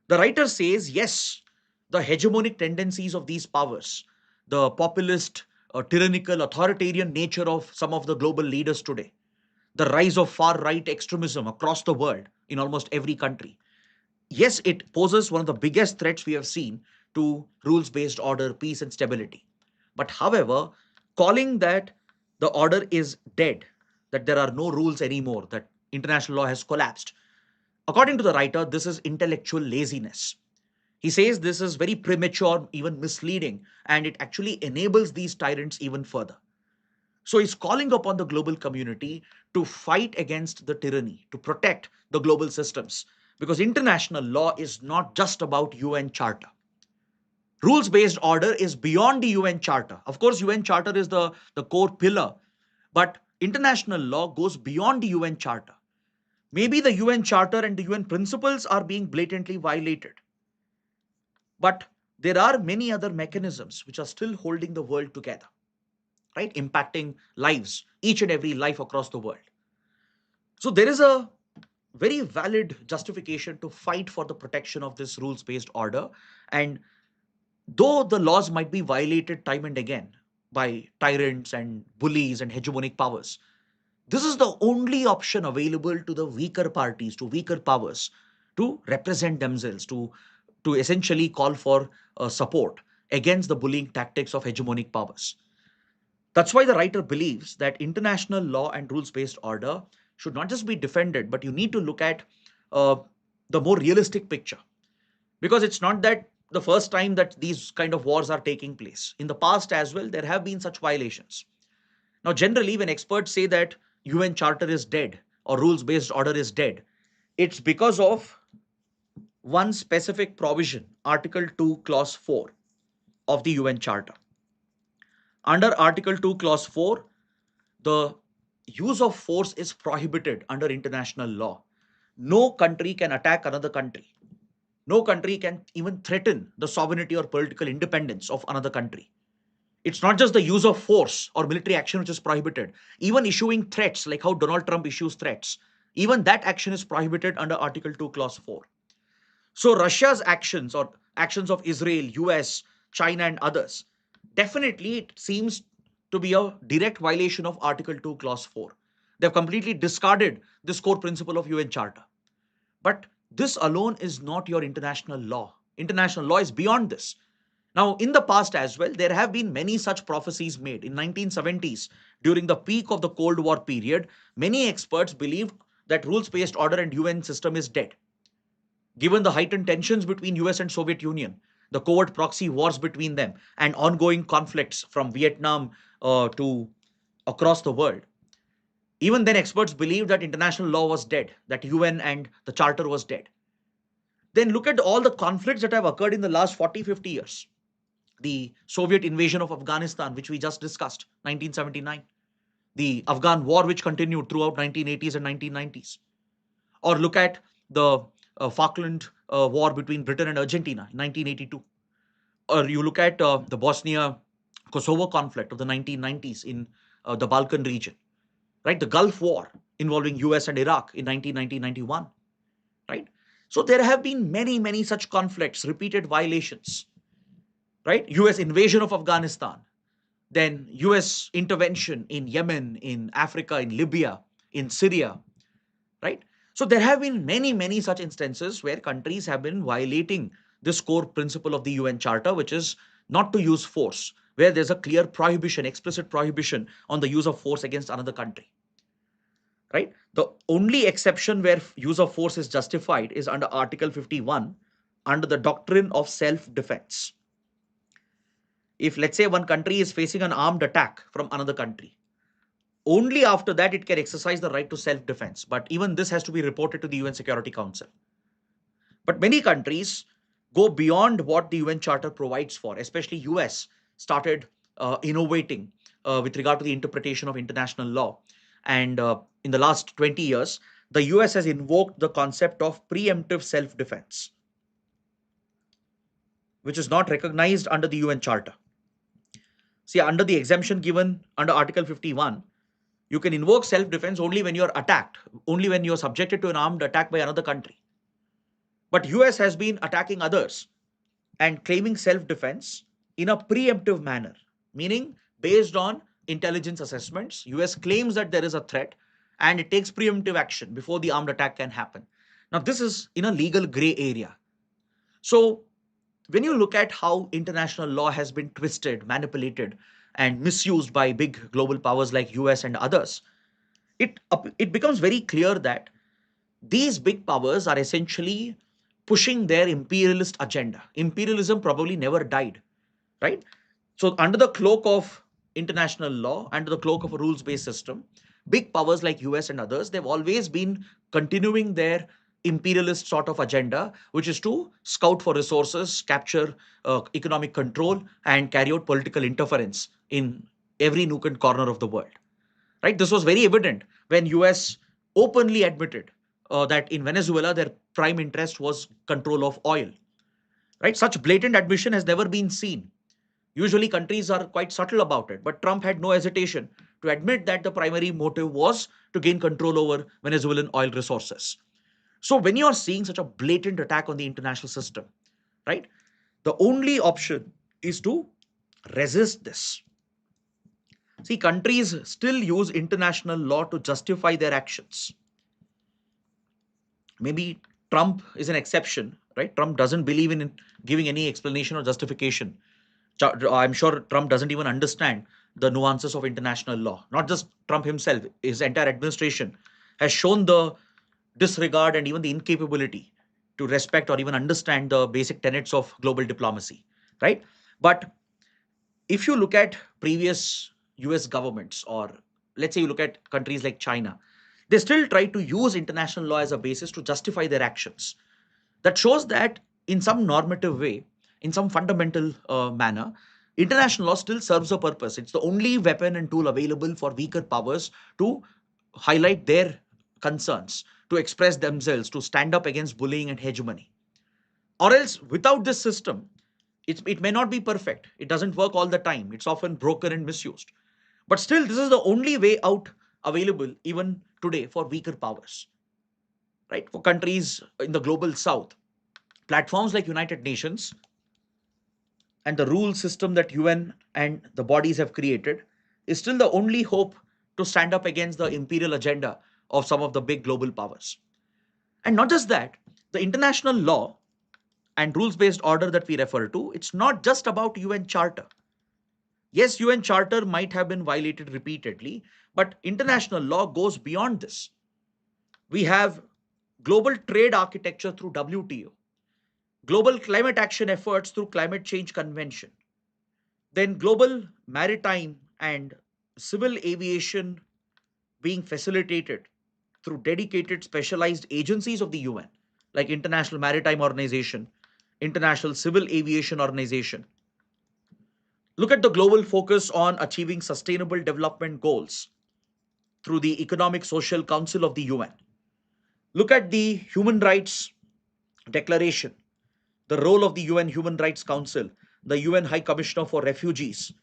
The writer says, yes, the hegemonic tendencies of these powers, the populist, tyrannical, authoritarian nature of some of the global leaders today, the rise of far right extremism across the world in almost every country. Yes, it poses one of the biggest threats we have seen to rules based order, peace, and stability. But however, calling that the order is dead, that there are no rules anymore, that international law has collapsed, according to the writer, this is intellectual laziness. He says this is very premature, even misleading, and it actually enables these tyrants even further. So he's calling upon the global community to fight against the tyranny, to protect the global systems, because international law is not just about UN Charter. Rules-based order is beyond the UN Charter. Of course, UN Charter is the core pillar, but international law goes beyond the UN Charter. Maybe the UN Charter and the UN principles are being blatantly violated, but there are many other mechanisms which are still holding the world together, right? Impacting lives, each and every life across the world. So there is a very valid justification to fight for the protection of this rules-based order. And though the laws might be violated time and again by tyrants and bullies and hegemonic powers, this is the only option available to the weaker parties, to weaker powers, to represent themselves, to essentially call for support against the bullying tactics of hegemonic powers. That's why the writer believes that international law and rules-based order should not just be defended, but you need to look at uh, the more realistic picture. Because it's not that the first time that these kind of wars are taking place. In the past as well, there have been such violations. Now, generally, when experts say that UN Charter is dead or rules-based order is dead, it's because of one specific provision, Article 2, Clause 4 of the UN Charter. Under Article 2, Clause 4, the use of force is prohibited under international law. No country can attack another country. No country can even threaten the sovereignty or political independence of another country. It's not just the use of force or military action which is prohibited. Even issuing threats, like how Donald Trump issues threats, even that action is prohibited under Article 2, Clause 4. So Russia's actions or actions of Israel, US, China, and others, definitely it seems to be a direct violation of Article 2, Clause 4. They've completely discarded this core principle of UN Charter. But this alone is not your international law. International law is beyond this. Now, in the past as well, there have been many such prophecies made. In 1970s, during the peak of the Cold War period, many experts believed that rules-based order and UN system is dead. Given the heightened tensions between US and Soviet Union, the covert proxy wars between them, and ongoing conflicts from Vietnam to across the world, even then experts believed that international law was dead, that UN and the Charter was dead. Then look at all the conflicts that have occurred in the last 40, 50 years. The Soviet invasion of Afghanistan, which we just discussed, 1979. The Afghan war, which continued throughout 1980s and 1990s. Or look at the Falkland War between Britain and Argentina in 1982. Or you look at the Bosnia-Kosovo conflict of the 1990s in the Balkan region. Right? The Gulf War involving US and Iraq in 1990-91. Right? So there have been many, many such conflicts, repeated violations. Right? US invasion of Afghanistan, then US intervention in Yemen, in Africa, in Libya, in Syria, right? So there have been many such instances where countries have been violating this core principle of the UN Charter, which is not to use force, where there's a clear prohibition, explicit prohibition on the use of force against another country. Right? The only exception where use of force is justified is under Article 51, under the doctrine of self-defense. If, let's say, one country is facing an armed attack from another country, only after that it can exercise the right to self-defense. But even this has to be reported to the UN Security Council. But many countries go beyond what the UN Charter provides for, especially US started innovating with regard to the interpretation of international law. And in the last 20 years, the US has invoked the concept of preemptive self-defense, which is not recognized under the UN Charter. See, under the exemption given under Article 51, you can invoke self-defense only when you're attacked, only when you're subjected to an armed attack by another country. But US has been attacking others and claiming self-defense in a preemptive manner, meaning based on intelligence assessments, US claims that there is a threat and it takes preemptive action before the armed attack can happen. Now, this is in a legal gray area. So when you look at how international law has been twisted, manipulated, and misused by big global powers like US and others, it becomes very clear that these big powers are essentially pushing their imperialist agenda. Imperialism probably never died, right? So, under the cloak of international law, under the cloak of a rules based system, big powers like US and others, they've always been continuing their imperialist sort of agenda, which is to scout for resources, capture economic control, and carry out political interference in every nook and corner of the world. Right? This was very evident when US openly admitted that in Venezuela their prime interest was control of oil. Right? Such blatant admission has never been seen. Usually countries are quite subtle about it, but Trump had no hesitation to admit that the primary motive was to gain control over Venezuelan oil resources. So when you are seeing such a blatant attack on the international system, right, the only option is to resist this. See, countries still use international law to justify their actions. Maybe Trump is an exception, right? Trump doesn't believe in giving any explanation or justification. I'm sure Trump doesn't even understand the nuances of international law. Not just Trump himself, his entire administration has shown the disregard and even the incapability to respect or even understand the basic tenets of global diplomacy, right? But if you look at previous US governments, or let's say you look at countries like China, they still try to use international law as a basis to justify their actions. That shows that in some normative way, in some fundamental manner, international law still serves a purpose. It's the only weapon and tool available for weaker powers to highlight their concerns, to express themselves, to stand up against bullying and hegemony. Or else, without this system, it may not be perfect. It doesn't work all the time. It's often broken and misused. But still, this is the only way out available even today for weaker powers, right? For countries in the global south, platforms like United Nations and the rule system that UN and the bodies have created is still the only hope to stand up against the imperial agenda of some of the big global powers. And not just that, the international law and rules based order that we refer to, it's not just about UN Charter. Yes, UN Charter might have been violated repeatedly, but international law goes beyond this. We have global trade architecture through WTO, global climate action efforts through Climate Change Convention, then global maritime and civil aviation being facilitated through dedicated specialized agencies of the UN, like International Maritime Organization, International Civil Aviation Organization. Look at the global focus on achieving sustainable development goals through the Economic Social Council of the UN. Look at the Human Rights Declaration, the role of the UN Human Rights Council, the UN High Commissioner for Refugees.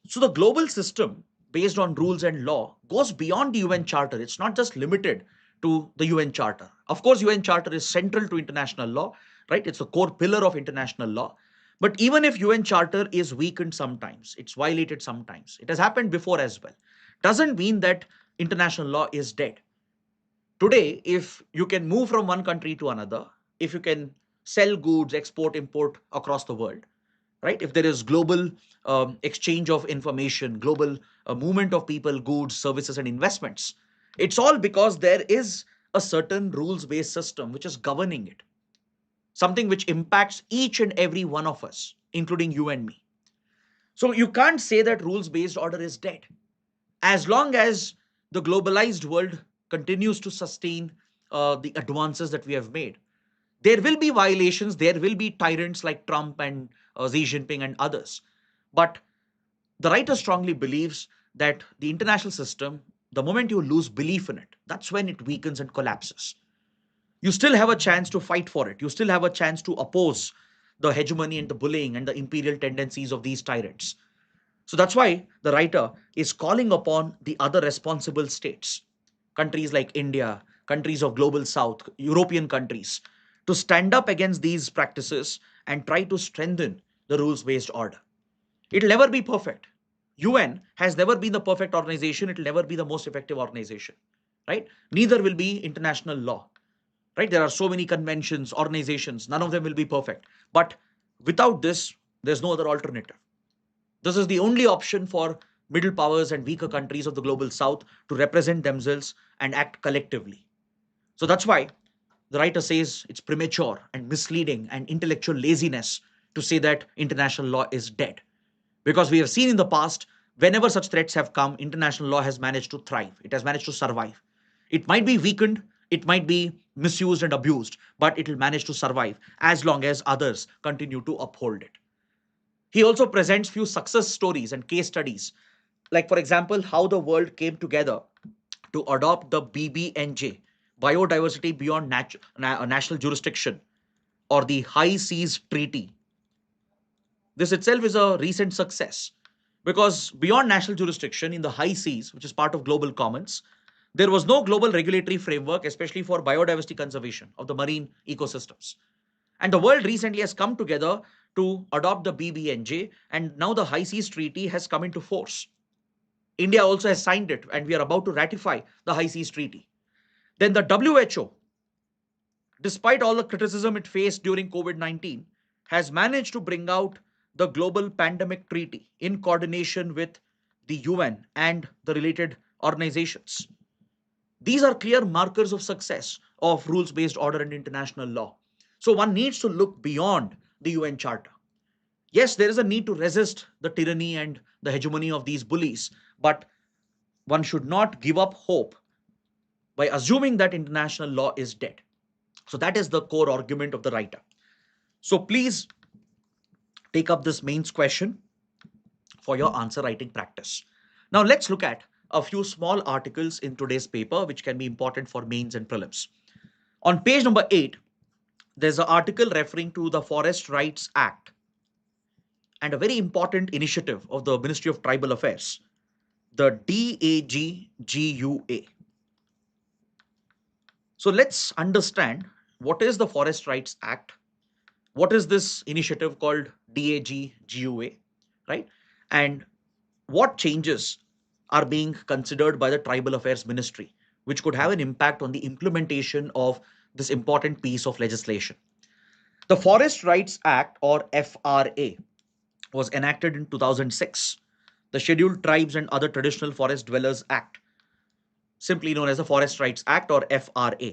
So the global system based on rules and law goes beyond the UN Charter. It's not just limited to the UN Charter. Of course, UN Charter is central to international law, right? It's a core pillar of international law. But even if UN Charter is weakened sometimes, it's violated sometimes, it has happened before as well, doesn't mean that international law is dead. Today, if you can move from one country to another, if you can sell goods, export, import across the world, right? If there is global exchange of information, global movement of people, goods, services, and investments, it's all because there is a certain rules based system which is governing it, something which impacts each and every one of us, including you and me. So you can't say that rules based order is dead. As long as the globalized world continues to sustain the advances that we have made, there will be violations, there will be tyrants like Trump and Xi Jinping and others. But the writer strongly believes that the international system, the moment you lose belief in it, that's when it weakens and collapses. You still have a chance to fight for it. You still have a chance to oppose the hegemony and the bullying and the imperial tendencies of these tyrants. So that's why the writer is calling upon the other responsible states, countries like India, countries of global south, European countries, to stand up against these practices and try to strengthen the rules based order. It'll never be perfect. UN has never been the perfect organization, it'll never be the most effective organization, right? Neither will be international law, right? There are so many conventions, organizations, none of them will be perfect. But without this, there's no other alternative. This is the only option for middle powers and weaker countries of the global south to represent themselves and act collectively. So that's why the writer says it's premature and misleading and intellectual laziness to say that international law is dead. Because we have seen in the past, whenever such threats have come, international law has managed to thrive, it has managed to survive. It might be weakened, it might be misused and abused, but it will manage to survive as long as others continue to uphold it. He also presents few success stories and case studies, like, for example, how the world came together to adopt the BBNJ, Biodiversity Beyond National Jurisdiction, or the High Seas Treaty. This itself is a recent success because beyond national jurisdiction in the high seas, which is part of global commons, there was no global regulatory framework, especially for biodiversity conservation of the marine ecosystems. And the world recently has come together to adopt the BBNJ, and now the High Seas Treaty has come into force. India also has signed it, and we are about to ratify the High Seas Treaty. Then the WHO, despite all the criticism it faced during COVID 19, has managed to bring out the Global Pandemic Treaty in coordination with the UN and the related organizations. These are clear markers of success of rules based order and international law. So one needs to look beyond the UN Charter. Yes, there is a need to resist the tyranny and the hegemony of these bullies, but one should not give up hope by assuming that international law is dead. So that is the core argument of the writer. So please take up this mains question for your answer writing practice. Now let's look at a few small articles in today's paper which can be important for mains and prelims. On page number 8, there's an article referring to the Forest Rights Act and a very important initiative of the Ministry of Tribal Affairs, the DAGGUA. So let's understand what is the Forest Rights Act, what is this initiative called DAGGUA, right? And what changes are being considered by the Tribal Affairs Ministry, which could have an impact on the implementation of this important piece of legislation. The Forest Rights Act, or FRA, was enacted in 2006. The Scheduled Tribes and Other Traditional Forest Dwellers Act, simply known as the Forest Rights Act, or FRA.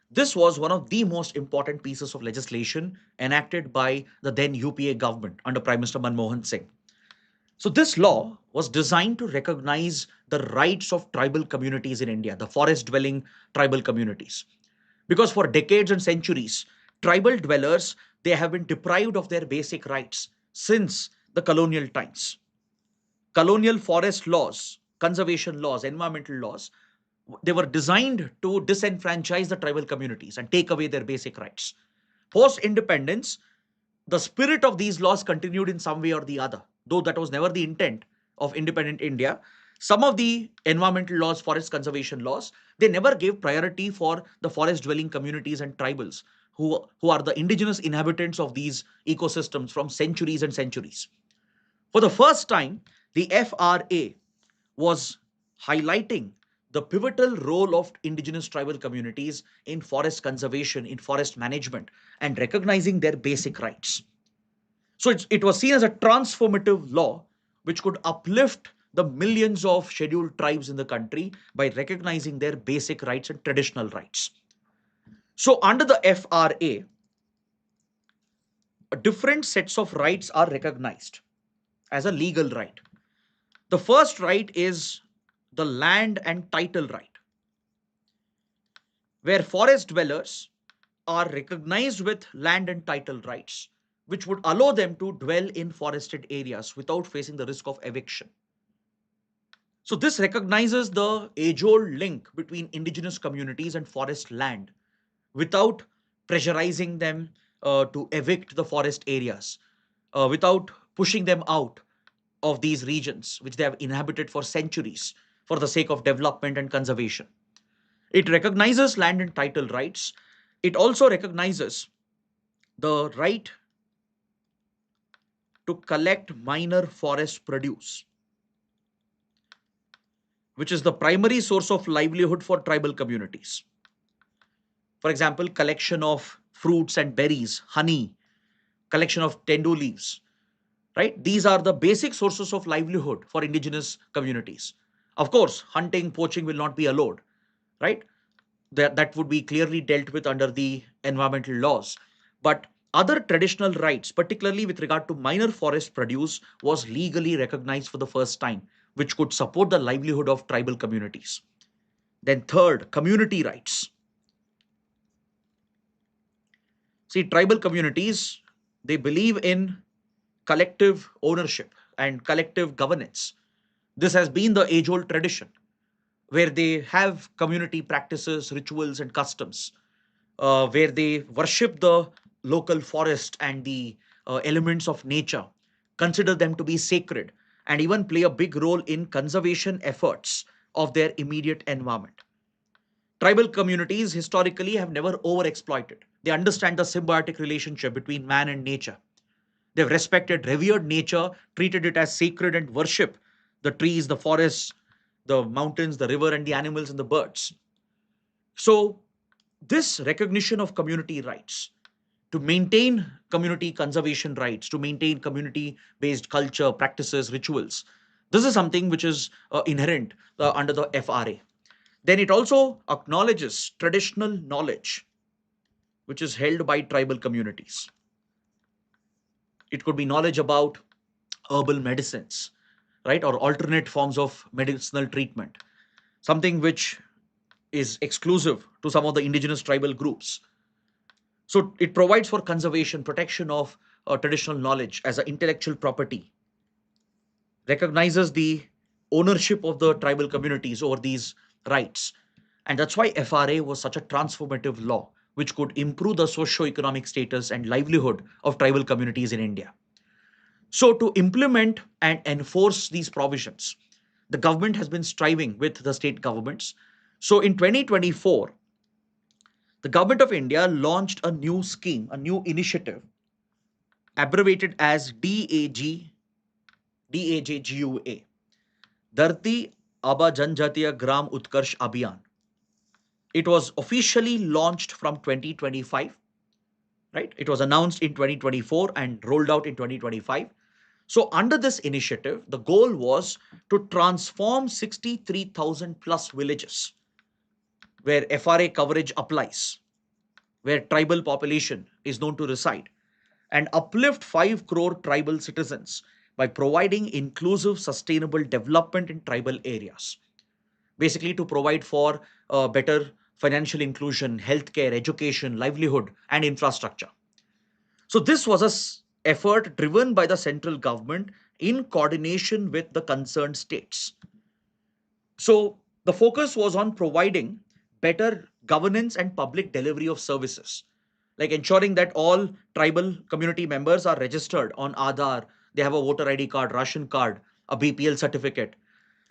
This was one of the most important pieces of legislation enacted by the then UPA government under Prime Minister Manmohan Singh. So this law was designed to recognize the rights of tribal communities in India, the forest dwelling tribal communities. Because for decades and centuries, tribal dwellers, they have been deprived of their basic rights since the colonial times. Colonial forest laws, conservation laws, environmental laws, they were designed to disenfranchise the tribal communities and take away their basic rights. Post independence, the spirit of these laws continued in some way or the other, though that was never the intent of independent India. Some of the environmental laws, forest conservation laws, they never gave priority for the forest dwelling communities and tribals who are the indigenous inhabitants of these ecosystems from centuries and centuries. For the first time, the FRA was highlighting the pivotal role of indigenous tribal communities in forest conservation, in forest management, and recognizing their basic rights. So it was seen as a transformative law which could uplift the millions of scheduled tribes in the country by recognizing their basic rights and traditional rights. So, under the FRA, different sets of rights are recognized as a legal right. The first right is the land and title right, where forest dwellers are recognized with land and title rights, which would allow them to dwell in forested areas without facing the risk of eviction. So, this recognizes the age old link between indigenous communities and forest land without pressurizing them to evict the forest areas, without pushing them out of these regions which they have inhabited for centuries for the sake of development and conservation. It recognizes land and title rights. It also recognizes the right to collect minor forest produce, which is the primary source of livelihood for tribal communities. For example, collection of fruits and berries, honey, collection of tendu leaves, right? These are the basic sources of livelihood for indigenous communities. Of course, hunting, poaching will not be allowed, right? That would be clearly dealt with under the environmental laws. But other traditional rights, particularly with regard to minor forest produce, was legally recognized for the first time, which could support the livelihood of tribal communities. Then, third, community rights. See, tribal communities, they believe in collective ownership and collective governance. This has been the age old tradition where they have community practices, rituals, and customs, where they worship the local forest and the elements of nature, consider them to be sacred, and even play a big role in conservation efforts of their immediate environment. Tribal communities historically have never overexploited. They understand the symbiotic relationship between man and nature. They've respected, revered nature, treated it as sacred, and worship the trees, the forests, the mountains, the river, and the animals and the birds. So, this recognition of community rights, to maintain community conservation rights, to maintain community based culture, practices, rituals, this is something which is inherent under the FRA. Then it also acknowledges traditional knowledge which is held by tribal communities. It could be knowledge about herbal medicines, right, or alternate forms of medicinal treatment, something which is exclusive to some of the indigenous tribal groups. So it provides for conservation, protection of traditional knowledge as an intellectual property, recognizes the ownership of the tribal communities over these rights. And that's why FRA was such a transformative law, which could improve the socio-economic status and livelihood of tribal communities in India. So, to implement and enforce these provisions, the government has been striving with the state governments. So, in 2024, the government of India launched a new scheme, a new initiative, abbreviated as DAJGUA, Dharti Aba Janjatiya Gram Utkarsh Abhiyan. It was officially launched from 2025, right? It was announced in 2024 and rolled out in 2025. So, under this initiative, the goal was to transform 63,000 plus villages where FRA coverage applies, where tribal population is known to reside, and uplift 5 crore tribal citizens by providing inclusive, sustainable development in tribal areas. Basically, to provide for better financial inclusion, healthcare, education, livelihood, and infrastructure. So, this was a effort driven by the central government in coordination with the concerned states. So, the focus was on providing better governance and public delivery of services, like ensuring that all tribal community members are registered on Aadhaar, they have a voter ID card, ration card, a BPL certificate,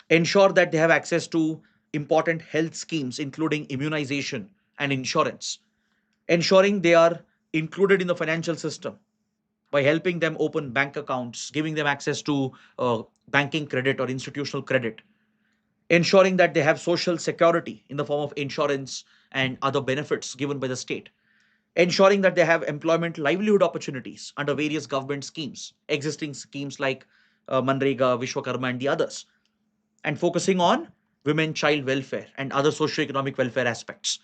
ensure that they have access to important health schemes, including immunization and insurance, ensuring they are included in the financial system by helping them open bank accounts, giving them access to banking credit or institutional credit, ensuring that they have social security in the form of insurance and other benefits given by the state, ensuring that they have employment livelihood opportunities under various government schemes, existing schemes like Manrega, Vishwakarma, and the others, and focusing on women child welfare and other socio-economic welfare aspects.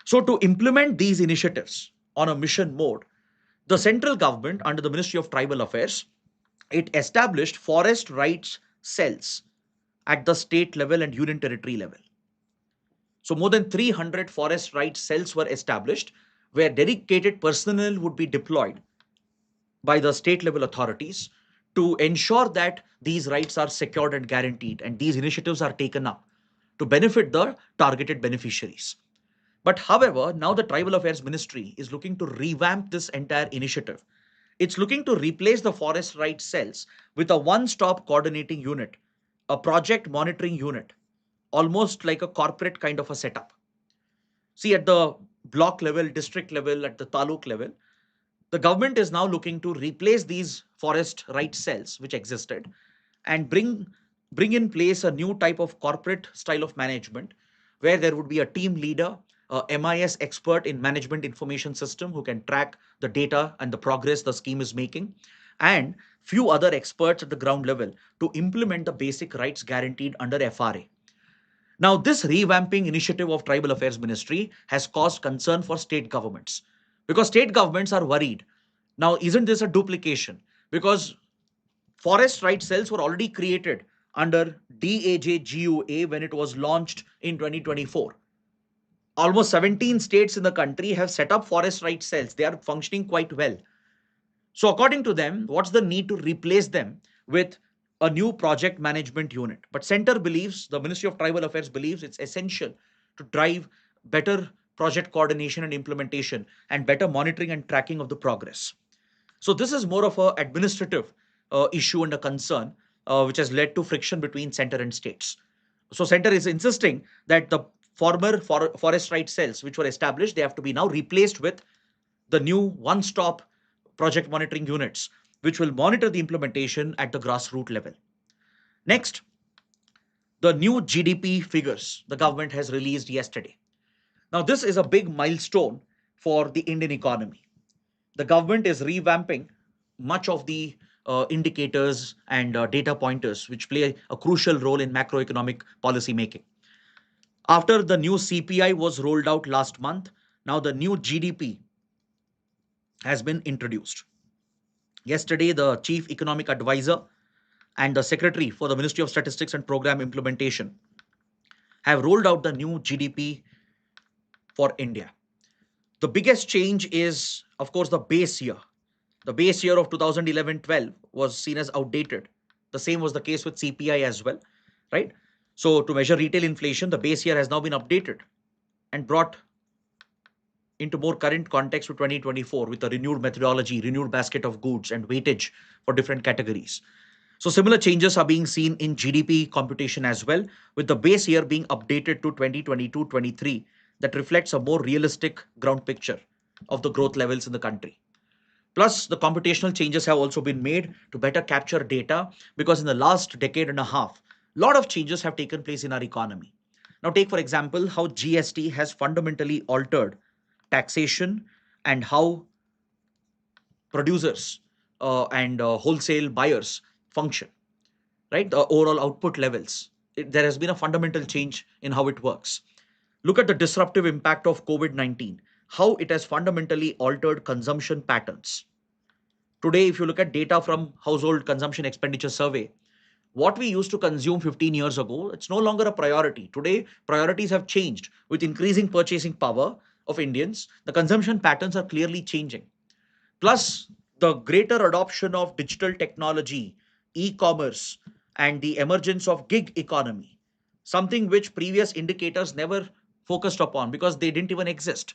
So, to implement these initiatives on a mission mode, the central government, under the Ministry of Tribal Affairs, it established forest rights cells at the state level and union territory level. So, more than 300 forest rights cells were established where dedicated personnel would be deployed by the state level authorities to ensure that these rights are secured and guaranteed, and these initiatives are taken up to benefit the targeted beneficiaries. But however, now the Tribal Affairs Ministry is looking to revamp this entire initiative. It's looking to replace the forest rights cells with a one stop coordinating unit, a project monitoring unit, almost like a corporate kind of a setup. See, at the block level, district level, at the taluk level, the government is now looking to replace these forest rights cells which existed and bring in place a new type of corporate style of management where there would be a team leader, a MIS expert in management information system who can track the data and the progress the scheme is making, and few other experts at the ground level to implement the basic rights guaranteed under FRA. Now, this revamping initiative of Tribal Affairs Ministry has caused concern for state governments because state governments are worried. Now, isn't this a duplication? Because forest rights cells were already created under DAJGUA when it was launched in 2024. Almost 17 states in the country have set up forest rights cells. They are functioning quite well. So, according to them, what's the need to replace them with a new project management unit? But Center believes, the Ministry of Tribal Affairs believes it's essential to drive better project coordination and implementation and better monitoring and tracking of the progress. So, this is more of an administrative issue and a concern which has led to friction between center and states. So, center is insisting that the former forest rights cells which were established, they have to be now replaced with the new one-stop project monitoring units, which will monitor the implementation at the grassroots level. Next, the new GDP figures the government has released yesterday. Now, this is a big milestone for the Indian economy. The government is revamping much of the indicators and data pointers which play a crucial role in macroeconomic policy making. After the new CPI was rolled out last month, now the new GDP has been introduced. Yesterday, the chief economic advisor and the secretary for the Ministry of Statistics and Program Implementation have rolled out the new GDP for India. The biggest change is, of course, the base year. The base year of 2011-12 was seen as outdated. The same was the case with CPI as well, right? So, to measure retail inflation, the base year has now been updated and brought into more current context to 2024 with a renewed methodology, renewed basket of goods, and weightage for different categories. So, similar changes are being seen in GDP computation as well, with the base year being updated to 2022-23 that reflects a more realistic ground picture of the growth levels in the country. Plus, the computational changes have also been made to better capture data because in the last decade and a half, a lot of changes have taken place in our economy. Now, take for example how GST has fundamentally altered taxation and how producers and wholesale buyers function, right? The overall output levels. There has been a fundamental change in how it works. Look at the disruptive impact of COVID 19, how it has fundamentally altered consumption patterns. Today, if you look at data from Household Consumption Expenditure Survey, what we used to consume 15 years ago, it's no longer a priority. Today, priorities have changed with increasing purchasing power of Indians. The consumption patterns are clearly changing. Plus, the greater adoption of digital technology, e-commerce, and the emergence of gig economy, something which previous indicators never focused upon because they didn't even exist.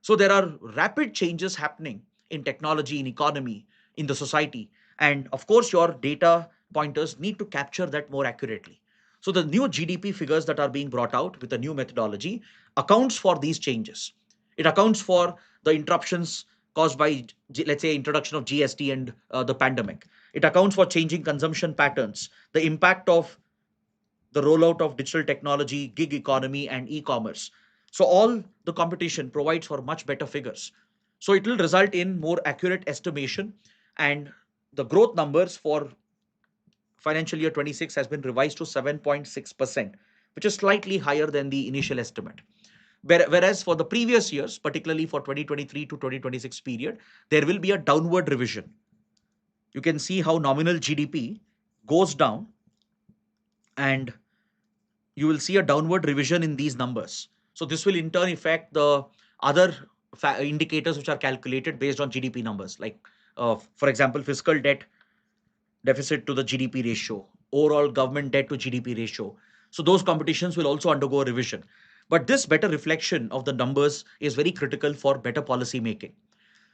So there are rapid changes happening in technology, in economy, in the society. And of course, your data pointers need to capture that more accurately. So the new GDP figures that are being brought out with a new methodology accounts for these changes. It accounts for the interruptions caused by, let's say, introduction of GST and the pandemic. It accounts for changing consumption patterns, the impact of the rollout of digital technology, gig economy, and e-commerce. So all the competition provides for much better figures. So it will result in more accurate estimation, and the growth numbers for financial year 26 has been revised to 7.6%, which is slightly higher than the initial estimate. Whereas for the previous years, particularly for 2023 to 2026 period, there will be a downward revision. You can see how nominal GDP goes down, and you will see a downward revision in these numbers. So this will in turn affect the other indicators which are calculated based on GDP numbers, like, for example, fiscal debt deficit to the GDP ratio, overall government debt to GDP ratio. So those competitions will also undergo a revision. But this better reflection of the numbers is very critical for better policy making.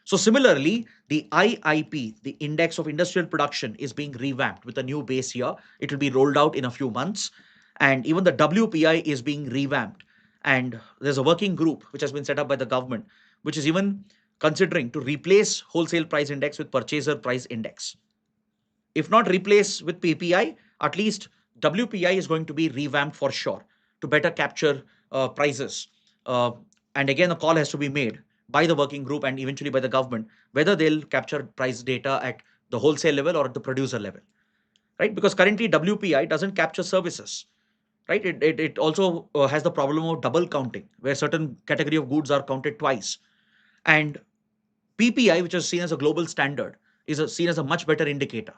So similarly, the IIP, the Index of Industrial Production, is being revamped with a new base year. It will be rolled out in a few months. And even the WPI is being revamped. And there's a working group which has been set up by the government, which is even considering to replace wholesale price index with purchaser price index. If not replace with PPI, at least WPI is going to be revamped for sure to better capture prices. And again, a call has to be made by the working group and eventually by the government whether they'll capture price data at the wholesale level or at the producer level, right? Because currently WPI doesn't capture services, right? It also has the problem of double counting, where certain category of goods are counted twice. And PPI, which is seen as a global standard, is seen as a much better indicator.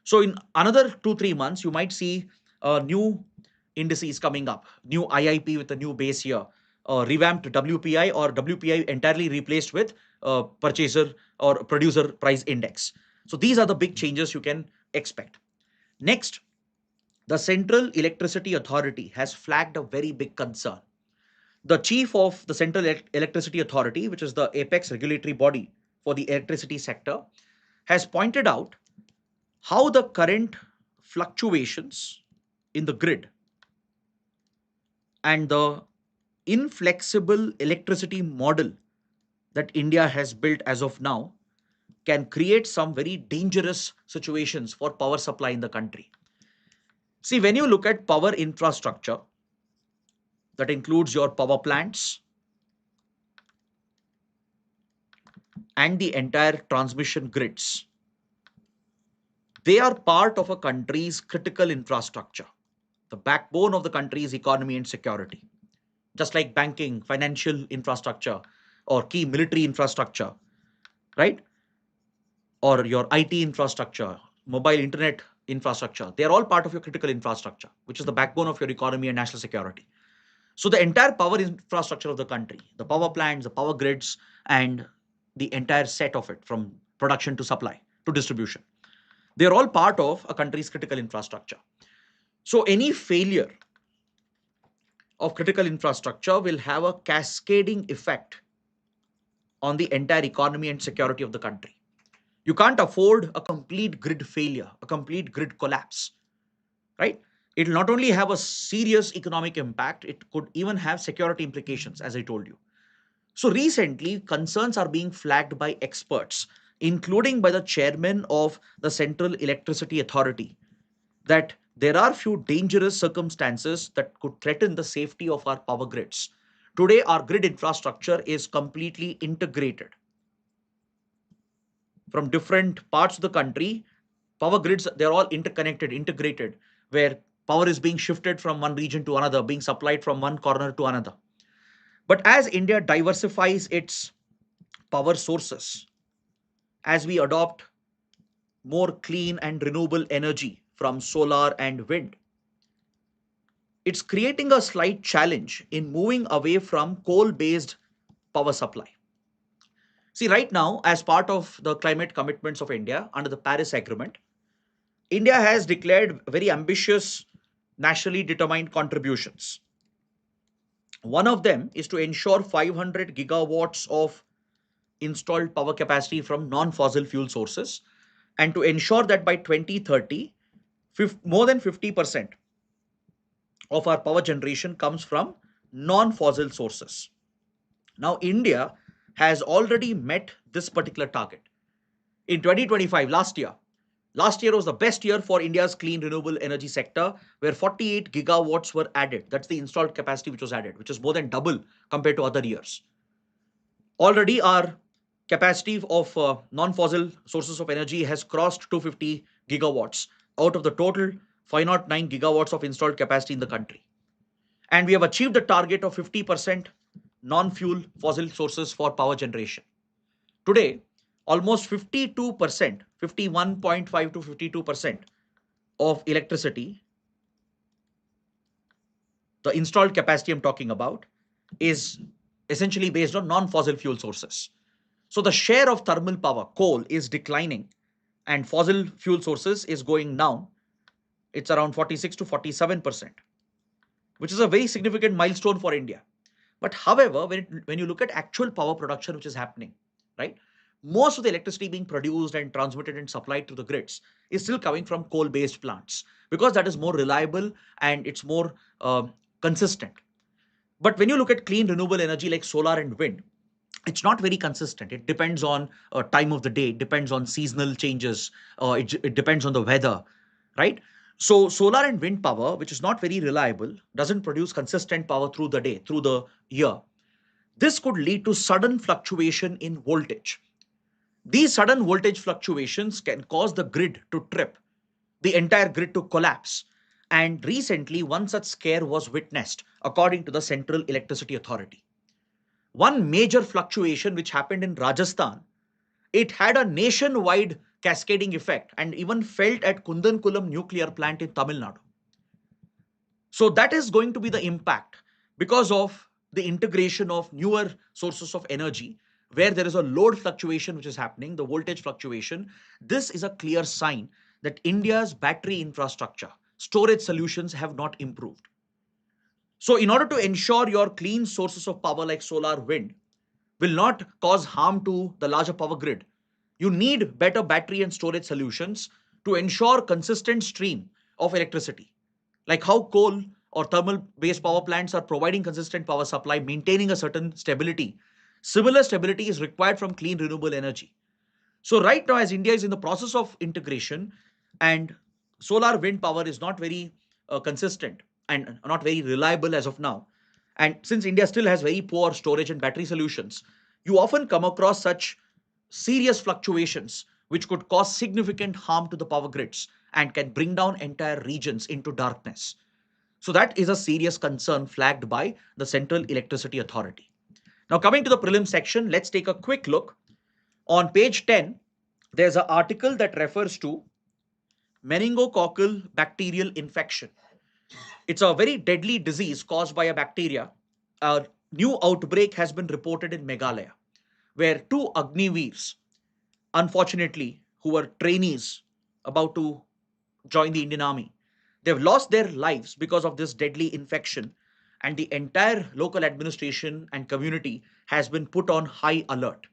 So in another 2-3 months, you might see new indices coming up, new IIP with a new base year, revamped WPI, or WPI entirely replaced with purchaser or producer price index. So these are the big changes you can expect. Next, the Central Electricity Authority has flagged a very big concern. The chief of the Central Electricity Authority, which is the apex regulatory body for the electricity sector, has pointed out how the current fluctuations in the grid and the inflexible electricity model that India has built as of now can create some very dangerous situations for power supply in the country. See, when you look at power infrastructure, that includes your power plants and the entire transmission grids, they are part of a country's critical infrastructure, the backbone of the country's economy and security. Just like banking, financial infrastructure, or key military infrastructure, right? Or your IT infrastructure, mobile internet infrastructure, they are all part of your critical infrastructure, which is the backbone of your economy and national security. So the entire power infrastructure of the country, the power plants, the power grids, and the entire set of it from production to supply to distribution, they are all part of a country's critical infrastructure. So any failure of critical infrastructure will have a cascading effect on the entire economy and security of the country. You can't afford a complete grid failure, a complete grid collapse, right? It will not only have a serious economic impact, it could even have security implications, as I told you. So recently, concerns are being flagged by experts, including by the chairman of the Central Electricity Authority, that there are few dangerous circumstances that could threaten the safety of our power grids. Today, our grid infrastructure is completely integrated from different parts of the country. Power grids, they're all interconnected, integrated, where power is being shifted from one region to another, being supplied from one corner to another. But as India diversifies its power sources, as we adopt more clean and renewable energy from solar and wind, it's creating a slight challenge in moving away from coal based power supply. See, right now, as part of the climate commitments of India under the Paris Agreement, India has declared very ambitious nationally determined contributions. One of them is to ensure 500 gigawatts of installed power capacity from non fossil fuel sources, and to ensure that by 2030, more than 50% of our power generation comes from non fossil sources. Now, India has already met this particular target. In 2025, last year, Last year was the best year for India's clean renewable energy sector, where 48 gigawatts were added. That's the installed capacity which was added, which is more than double compared to other years. Already, our capacity of non-fossil sources of energy has crossed 250 gigawatts out of the total 509 gigawatts of installed capacity in the country. And we have achieved the target of 50% non-fuel fossil sources for power generation. Today, almost 52%, 51.5 to 52% of electricity, the installed capacity I'm talking about, is essentially based on non-fossil fuel sources. So the share of thermal power, coal, is declining and fossil fuel sources is going down. It's around 46 to 47%, which is a very significant milestone for India. But however, when you look at actual power production, which is happening, right, most of the electricity being produced and transmitted and supplied to the grids is still coming from coal-based plants because that is more reliable and it's more consistent. But when you look at clean renewable energy like solar and wind, it's not very consistent. It depends on time of the day, it depends on seasonal changes, it depends on the weather, right? So solar and wind power, which is not very reliable, doesn't produce consistent power through the day, through the year. This could lead to sudden fluctuation in voltage. These sudden voltage fluctuations can cause the grid to trip, the entire grid to collapse. And recently, one such scare was witnessed, according to the Central Electricity Authority. One major fluctuation which happened in Rajasthan, it had a nationwide cascading effect and even felt at Kundankulam nuclear plant in Tamil Nadu. So that is going to be the impact because of the integration of newer sources of energy where there is a load fluctuation which is happening, the voltage fluctuation. This is a clear sign that India's battery infrastructure, storage solutions have not improved. So in order to ensure your clean sources of power like solar, wind will not cause harm to the larger power grid, you need better battery and storage solutions to ensure consistent stream of electricity. Like how coal or thermal based power plants are providing consistent power supply, maintaining a certain stability. Similar stability is required from clean renewable energy. So right now, as India is in the process of integration and solar wind power is not very consistent and not very reliable as of now, and since India still has very poor storage and battery solutions, you often come across such serious fluctuations which could cause significant harm to the power grids and can bring down entire regions into darkness. So that is a serious concern flagged by the Central Electricity Authority. Now, coming to the prelim section, let's take a quick look. On page 10, there's an article that refers to meningococcal bacterial infection. It's a very deadly disease caused by a bacteria. A new outbreak has been reported in Meghalaya, where two Agniveers, unfortunately, who were trainees about to join the Indian Army, they've lost their lives because of this deadly infection, and the entire local administration and community has been put on high alert.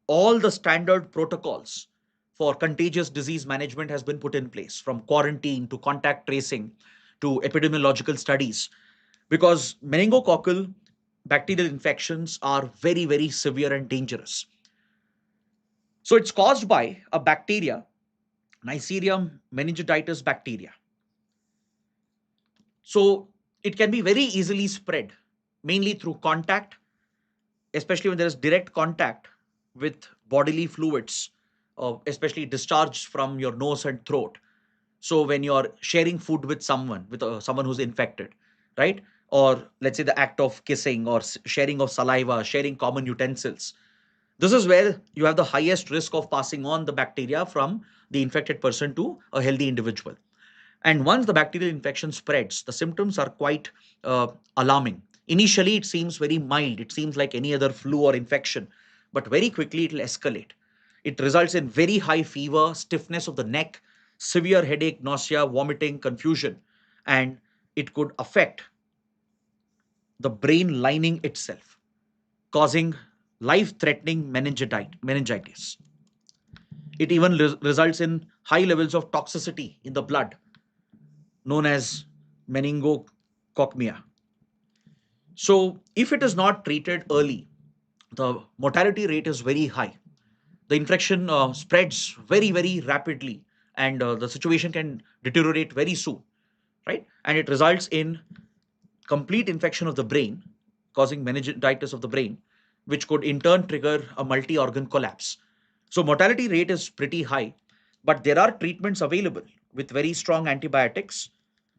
All the standard protocols for contagious disease management has been put in place, from quarantine to contact tracing to epidemiological studies, because meningococcal bacterial infections are very, very severe and dangerous. So it's caused by a bacteria, Neisseria meningitis bacteria. So it can be very easily spread, mainly through contact, especially when there is direct contact with bodily fluids, especially discharged from your nose and throat. So when you're sharing food with someone, with someone who's infected, right? Or let's say the act of kissing or sharing of saliva, sharing common utensils. This is where you have the highest risk of passing on the bacteria from the infected person to a healthy individual. And once the bacterial infection spreads, the symptoms are quite alarming. Initially, it seems very mild. It seems like any other flu or infection, but very quickly it will escalate. It results in very high fever, stiffness of the neck, severe headache, nausea, vomiting, confusion, and it could affect the brain lining itself, causing life threatening meningitis. It even results in high levels of toxicity in the blood, known as meningococcal. So, if it is not treated early, the mortality rate is very high. The infection spreads very, very rapidly and the situation can deteriorate very soon, right? And it results in complete infection of the brain, causing meningitis of the brain, which could in turn trigger a multi-organ collapse. So mortality rate is pretty high, but there are treatments available with very strong antibiotics.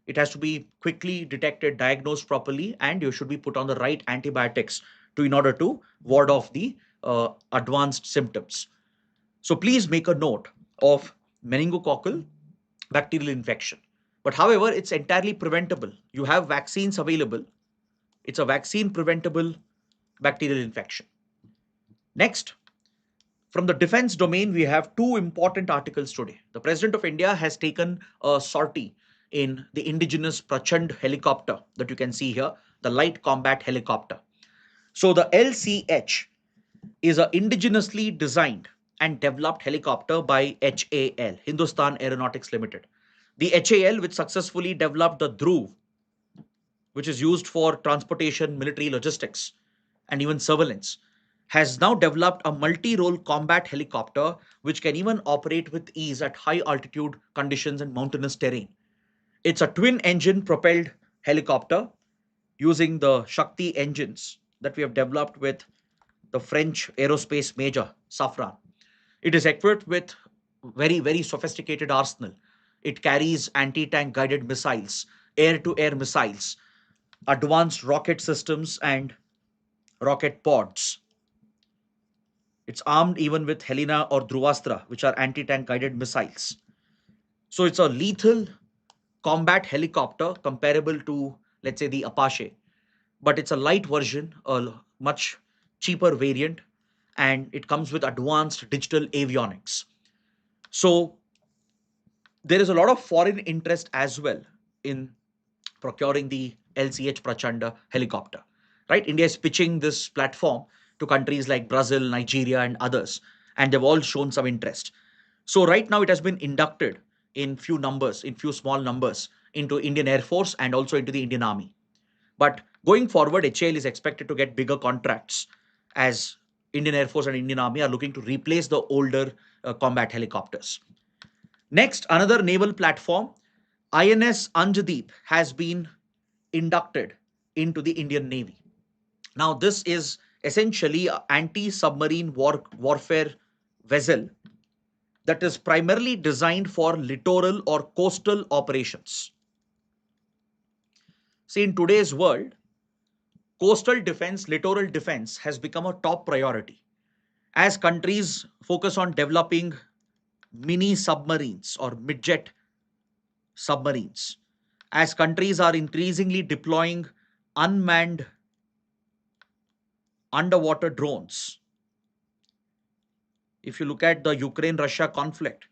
It has to be quickly detected, diagnosed properly, and you should be put on the right antibiotics to in order to ward off the advanced symptoms. So please make a note of meningococcal bacterial infection. But however, it's entirely preventable. You have vaccines available. It's a vaccine preventable bacterial infection. Next, from the defense domain, we have two important articles today. The President of India has taken a sortie in the indigenous Prachand helicopter that you can see here, the light combat helicopter. So the LCH is a indigenously designed and developed helicopter by HAL, Hindustan Aeronautics Limited. The HAL, which successfully developed the Dhruv, which is used for transportation, military logistics, and even surveillance, has now developed a multi-role combat helicopter which can even operate with ease at high altitude conditions and mountainous terrain. It's a twin engine propelled helicopter using the Shakti engines that we have developed with the French aerospace major Safran. It is equipped with very sophisticated arsenal. It carries anti-tank guided missiles, air-to-air missiles, advanced rocket systems, and rocket pods. It's armed even with Helena or Dhruvastra, which are anti-tank guided missiles. So it's a lethal combat helicopter comparable to, let's say, the Apache, but it's a light version, a much cheaper variant, and it comes with advanced digital avionics. So there is a lot of foreign interest as well in procuring the LCH Prachanda helicopter. Right? India is pitching this platform to countries like Brazil, Nigeria, and others, and they've all shown some interest. So right now it has been inducted in few numbers, in few small numbers, into Indian Air Force and also into the Indian Army. But going forward, HAL is expected to get bigger contracts as Indian Air Force and Indian Army are looking to replace the older combat helicopters. Next, another naval platform, INS Anjadip, has been inducted into the Indian Navy. Now, this is essentially an anti-submarine warfare vessel that is primarily designed for littoral or coastal operations. See, in today's world, coastal defense, littoral defense has become a top priority as countries focus on developing mini submarines or midget submarines, as countries are increasingly deploying unmanned underwater drones. If you look at the Ukraine Russia conflict,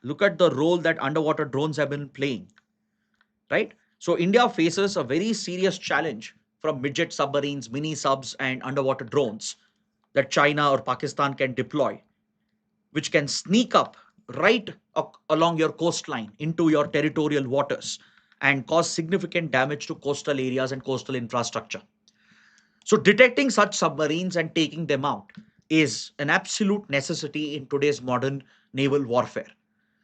look at the role that underwater drones have been playing, right? So, India faces a very serious challenge from midget submarines, mini subs, and underwater drones that China or Pakistan can deploy, which can sneak up right along your coastline into your territorial waters and cause significant damage to coastal areas and coastal infrastructure. So, detecting such submarines and taking them out is an absolute necessity in today's modern naval warfare.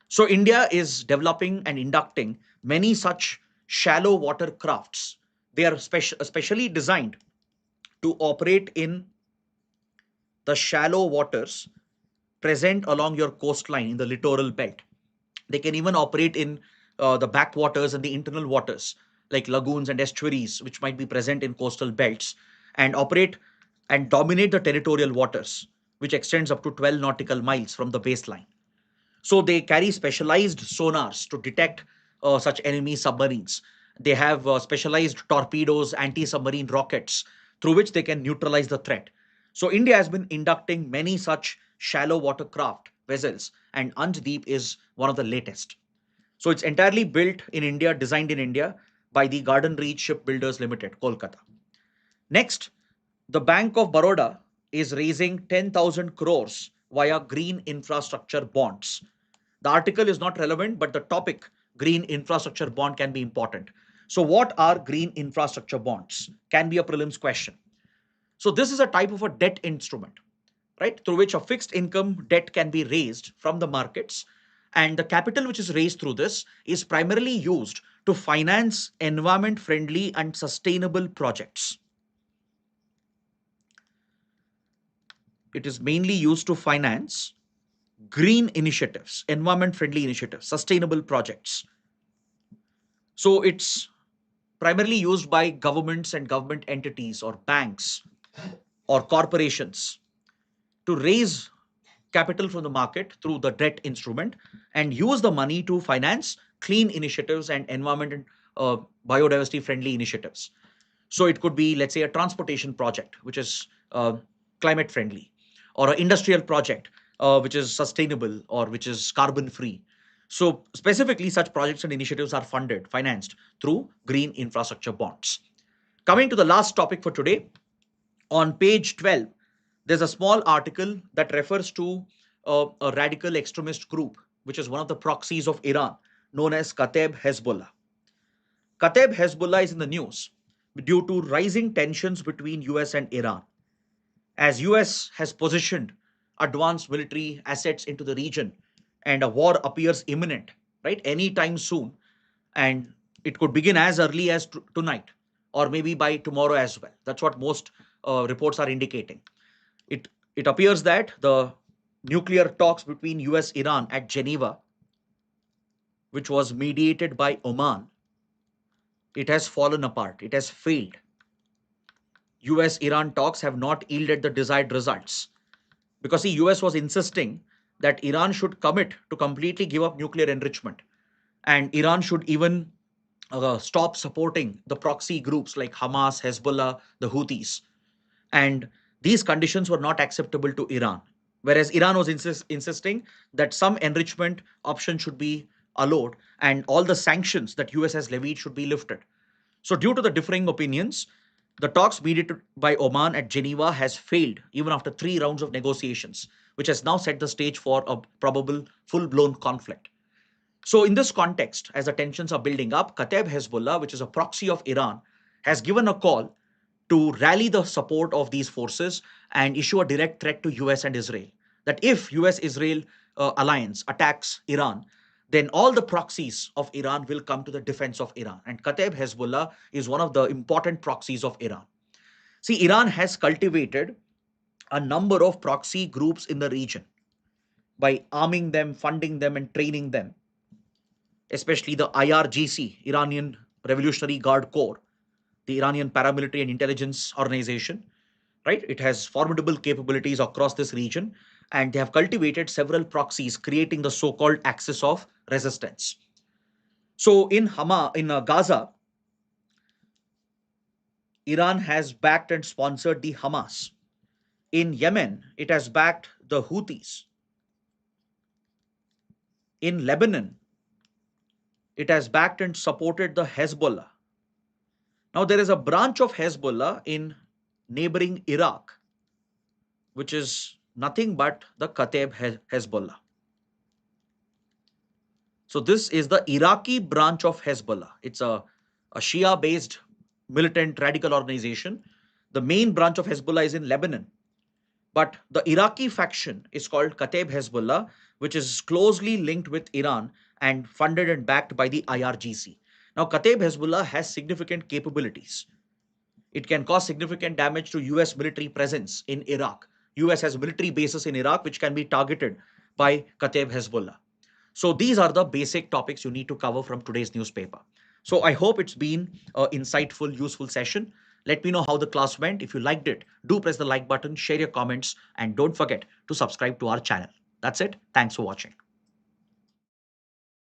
So, India is developing and inducting many such shallow water crafts. They are specially designed to operate in the shallow waters present along your coastline in the littoral belt. They can even operate in the backwaters and the internal waters, like lagoons and estuaries, which might be present in coastal belts, and operate and dominate the territorial waters, which extends up to 12 nautical miles from the baseline. So they carry specialized sonars to detect such enemy submarines. They have specialized torpedoes, anti submarine rockets through which they can neutralize the threat. So India has been inducting many such shallow watercraft vessels, and Anjadip is one of the latest. So it's entirely built in India, designed in India by the Garden Reach Shipbuilders Limited, Kolkata. Next, the Bank of Baroda is raising 10,000 crores via green infrastructure bonds. The article is not relevant, but the topic green infrastructure bond can be important. So, what are green infrastructure bonds? Can be a prelims question. So, this is a type of a debt instrument, right, through which a fixed income debt can be raised from the markets, And the capital which is raised through this is primarily used to finance environment friendly and sustainable projects. It is mainly used to finance green initiatives, environment friendly initiatives, sustainable projects. So it's primarily used by governments and government entities or banks or corporations to raise capital from the market through the debt instrument and use the money to finance clean initiatives and environment and biodiversity friendly initiatives. So it could be, let's say, a transportation project which is climate friendly, or an industrial project which is sustainable or which is carbon free. So specifically, such projects and initiatives are funded, financed through green infrastructure bonds. Coming to the last topic for today, on page 12, there's a small article that refers to a radical extremist group, which is one of the proxies of Iran, known as Kataeb Hezbollah. Kataeb Hezbollah is in the news due to rising tensions between US and Iran, as US has positioned advanced military assets into the region and a war appears imminent, right, anytime soon. And it could begin as early as tonight or maybe by tomorrow as well. That's what most reports are indicating. It appears that the nuclear talks between US Iran at Geneva, which was mediated by Oman, it has fallen apart, it has failed. US Iran talks have not yielded the desired results, because the US was insisting that Iran should commit to completely give up nuclear enrichment, and Iran should even stop supporting the proxy groups like Hamas, Hezbollah, the Houthis. And these conditions were not acceptable to Iran, whereas Iran was insisting that some enrichment option should be allowed and all the sanctions that US has levied should be lifted. So due to the differing opinions, the talks mediated by Oman at Geneva has failed even after 3 rounds of negotiations, which has now set the stage for a probable full-blown conflict. So in this context, as the tensions are building up, Kataeb Hezbollah, which is a proxy of Iran, has given a call to rally the support of these forces and issue a direct threat to US and Israel. That if US-Israel alliance attacks Iran, then all the proxies of Iran will come to the defense of Iran. And Kataeb Hezbollah is one of the important proxies of Iran. See, Iran has cultivated a number of proxy groups in the region by arming them, funding them, and training them, especially the IRGC, Iranian Revolutionary Guard Corps, the Iranian paramilitary and intelligence organization, right? It has formidable capabilities across this region, and they have cultivated several proxies, creating the so-called axis of resistance. So in Gaza, Iran has backed and sponsored the Hamas. In Yemen, it has backed the Houthis. In Lebanon, it has backed and supported the Hezbollah. Now, there is a branch of Hezbollah in neighboring Iraq, which is nothing but the Kataeb Hezbollah. So this is the Iraqi branch of Hezbollah. It's a Shia-based militant radical organization. The main branch of Hezbollah is in Lebanon. But the Iraqi faction is called Kataeb Hezbollah, which is closely linked with Iran and funded and backed by the IRGC. Now, Kataeb Hezbollah has significant capabilities. It can cause significant damage to US military presence in Iraq. US has military bases in Iraq which can be targeted by Kataeb Hezbollah. So these are the basic topics you need to cover from today's newspaper. So I hope it's been an insightful, useful session. Let me know how the class went. If you liked it, do press the like button, share your comments, and don't forget to subscribe to our channel. That's it. Thanks for watching.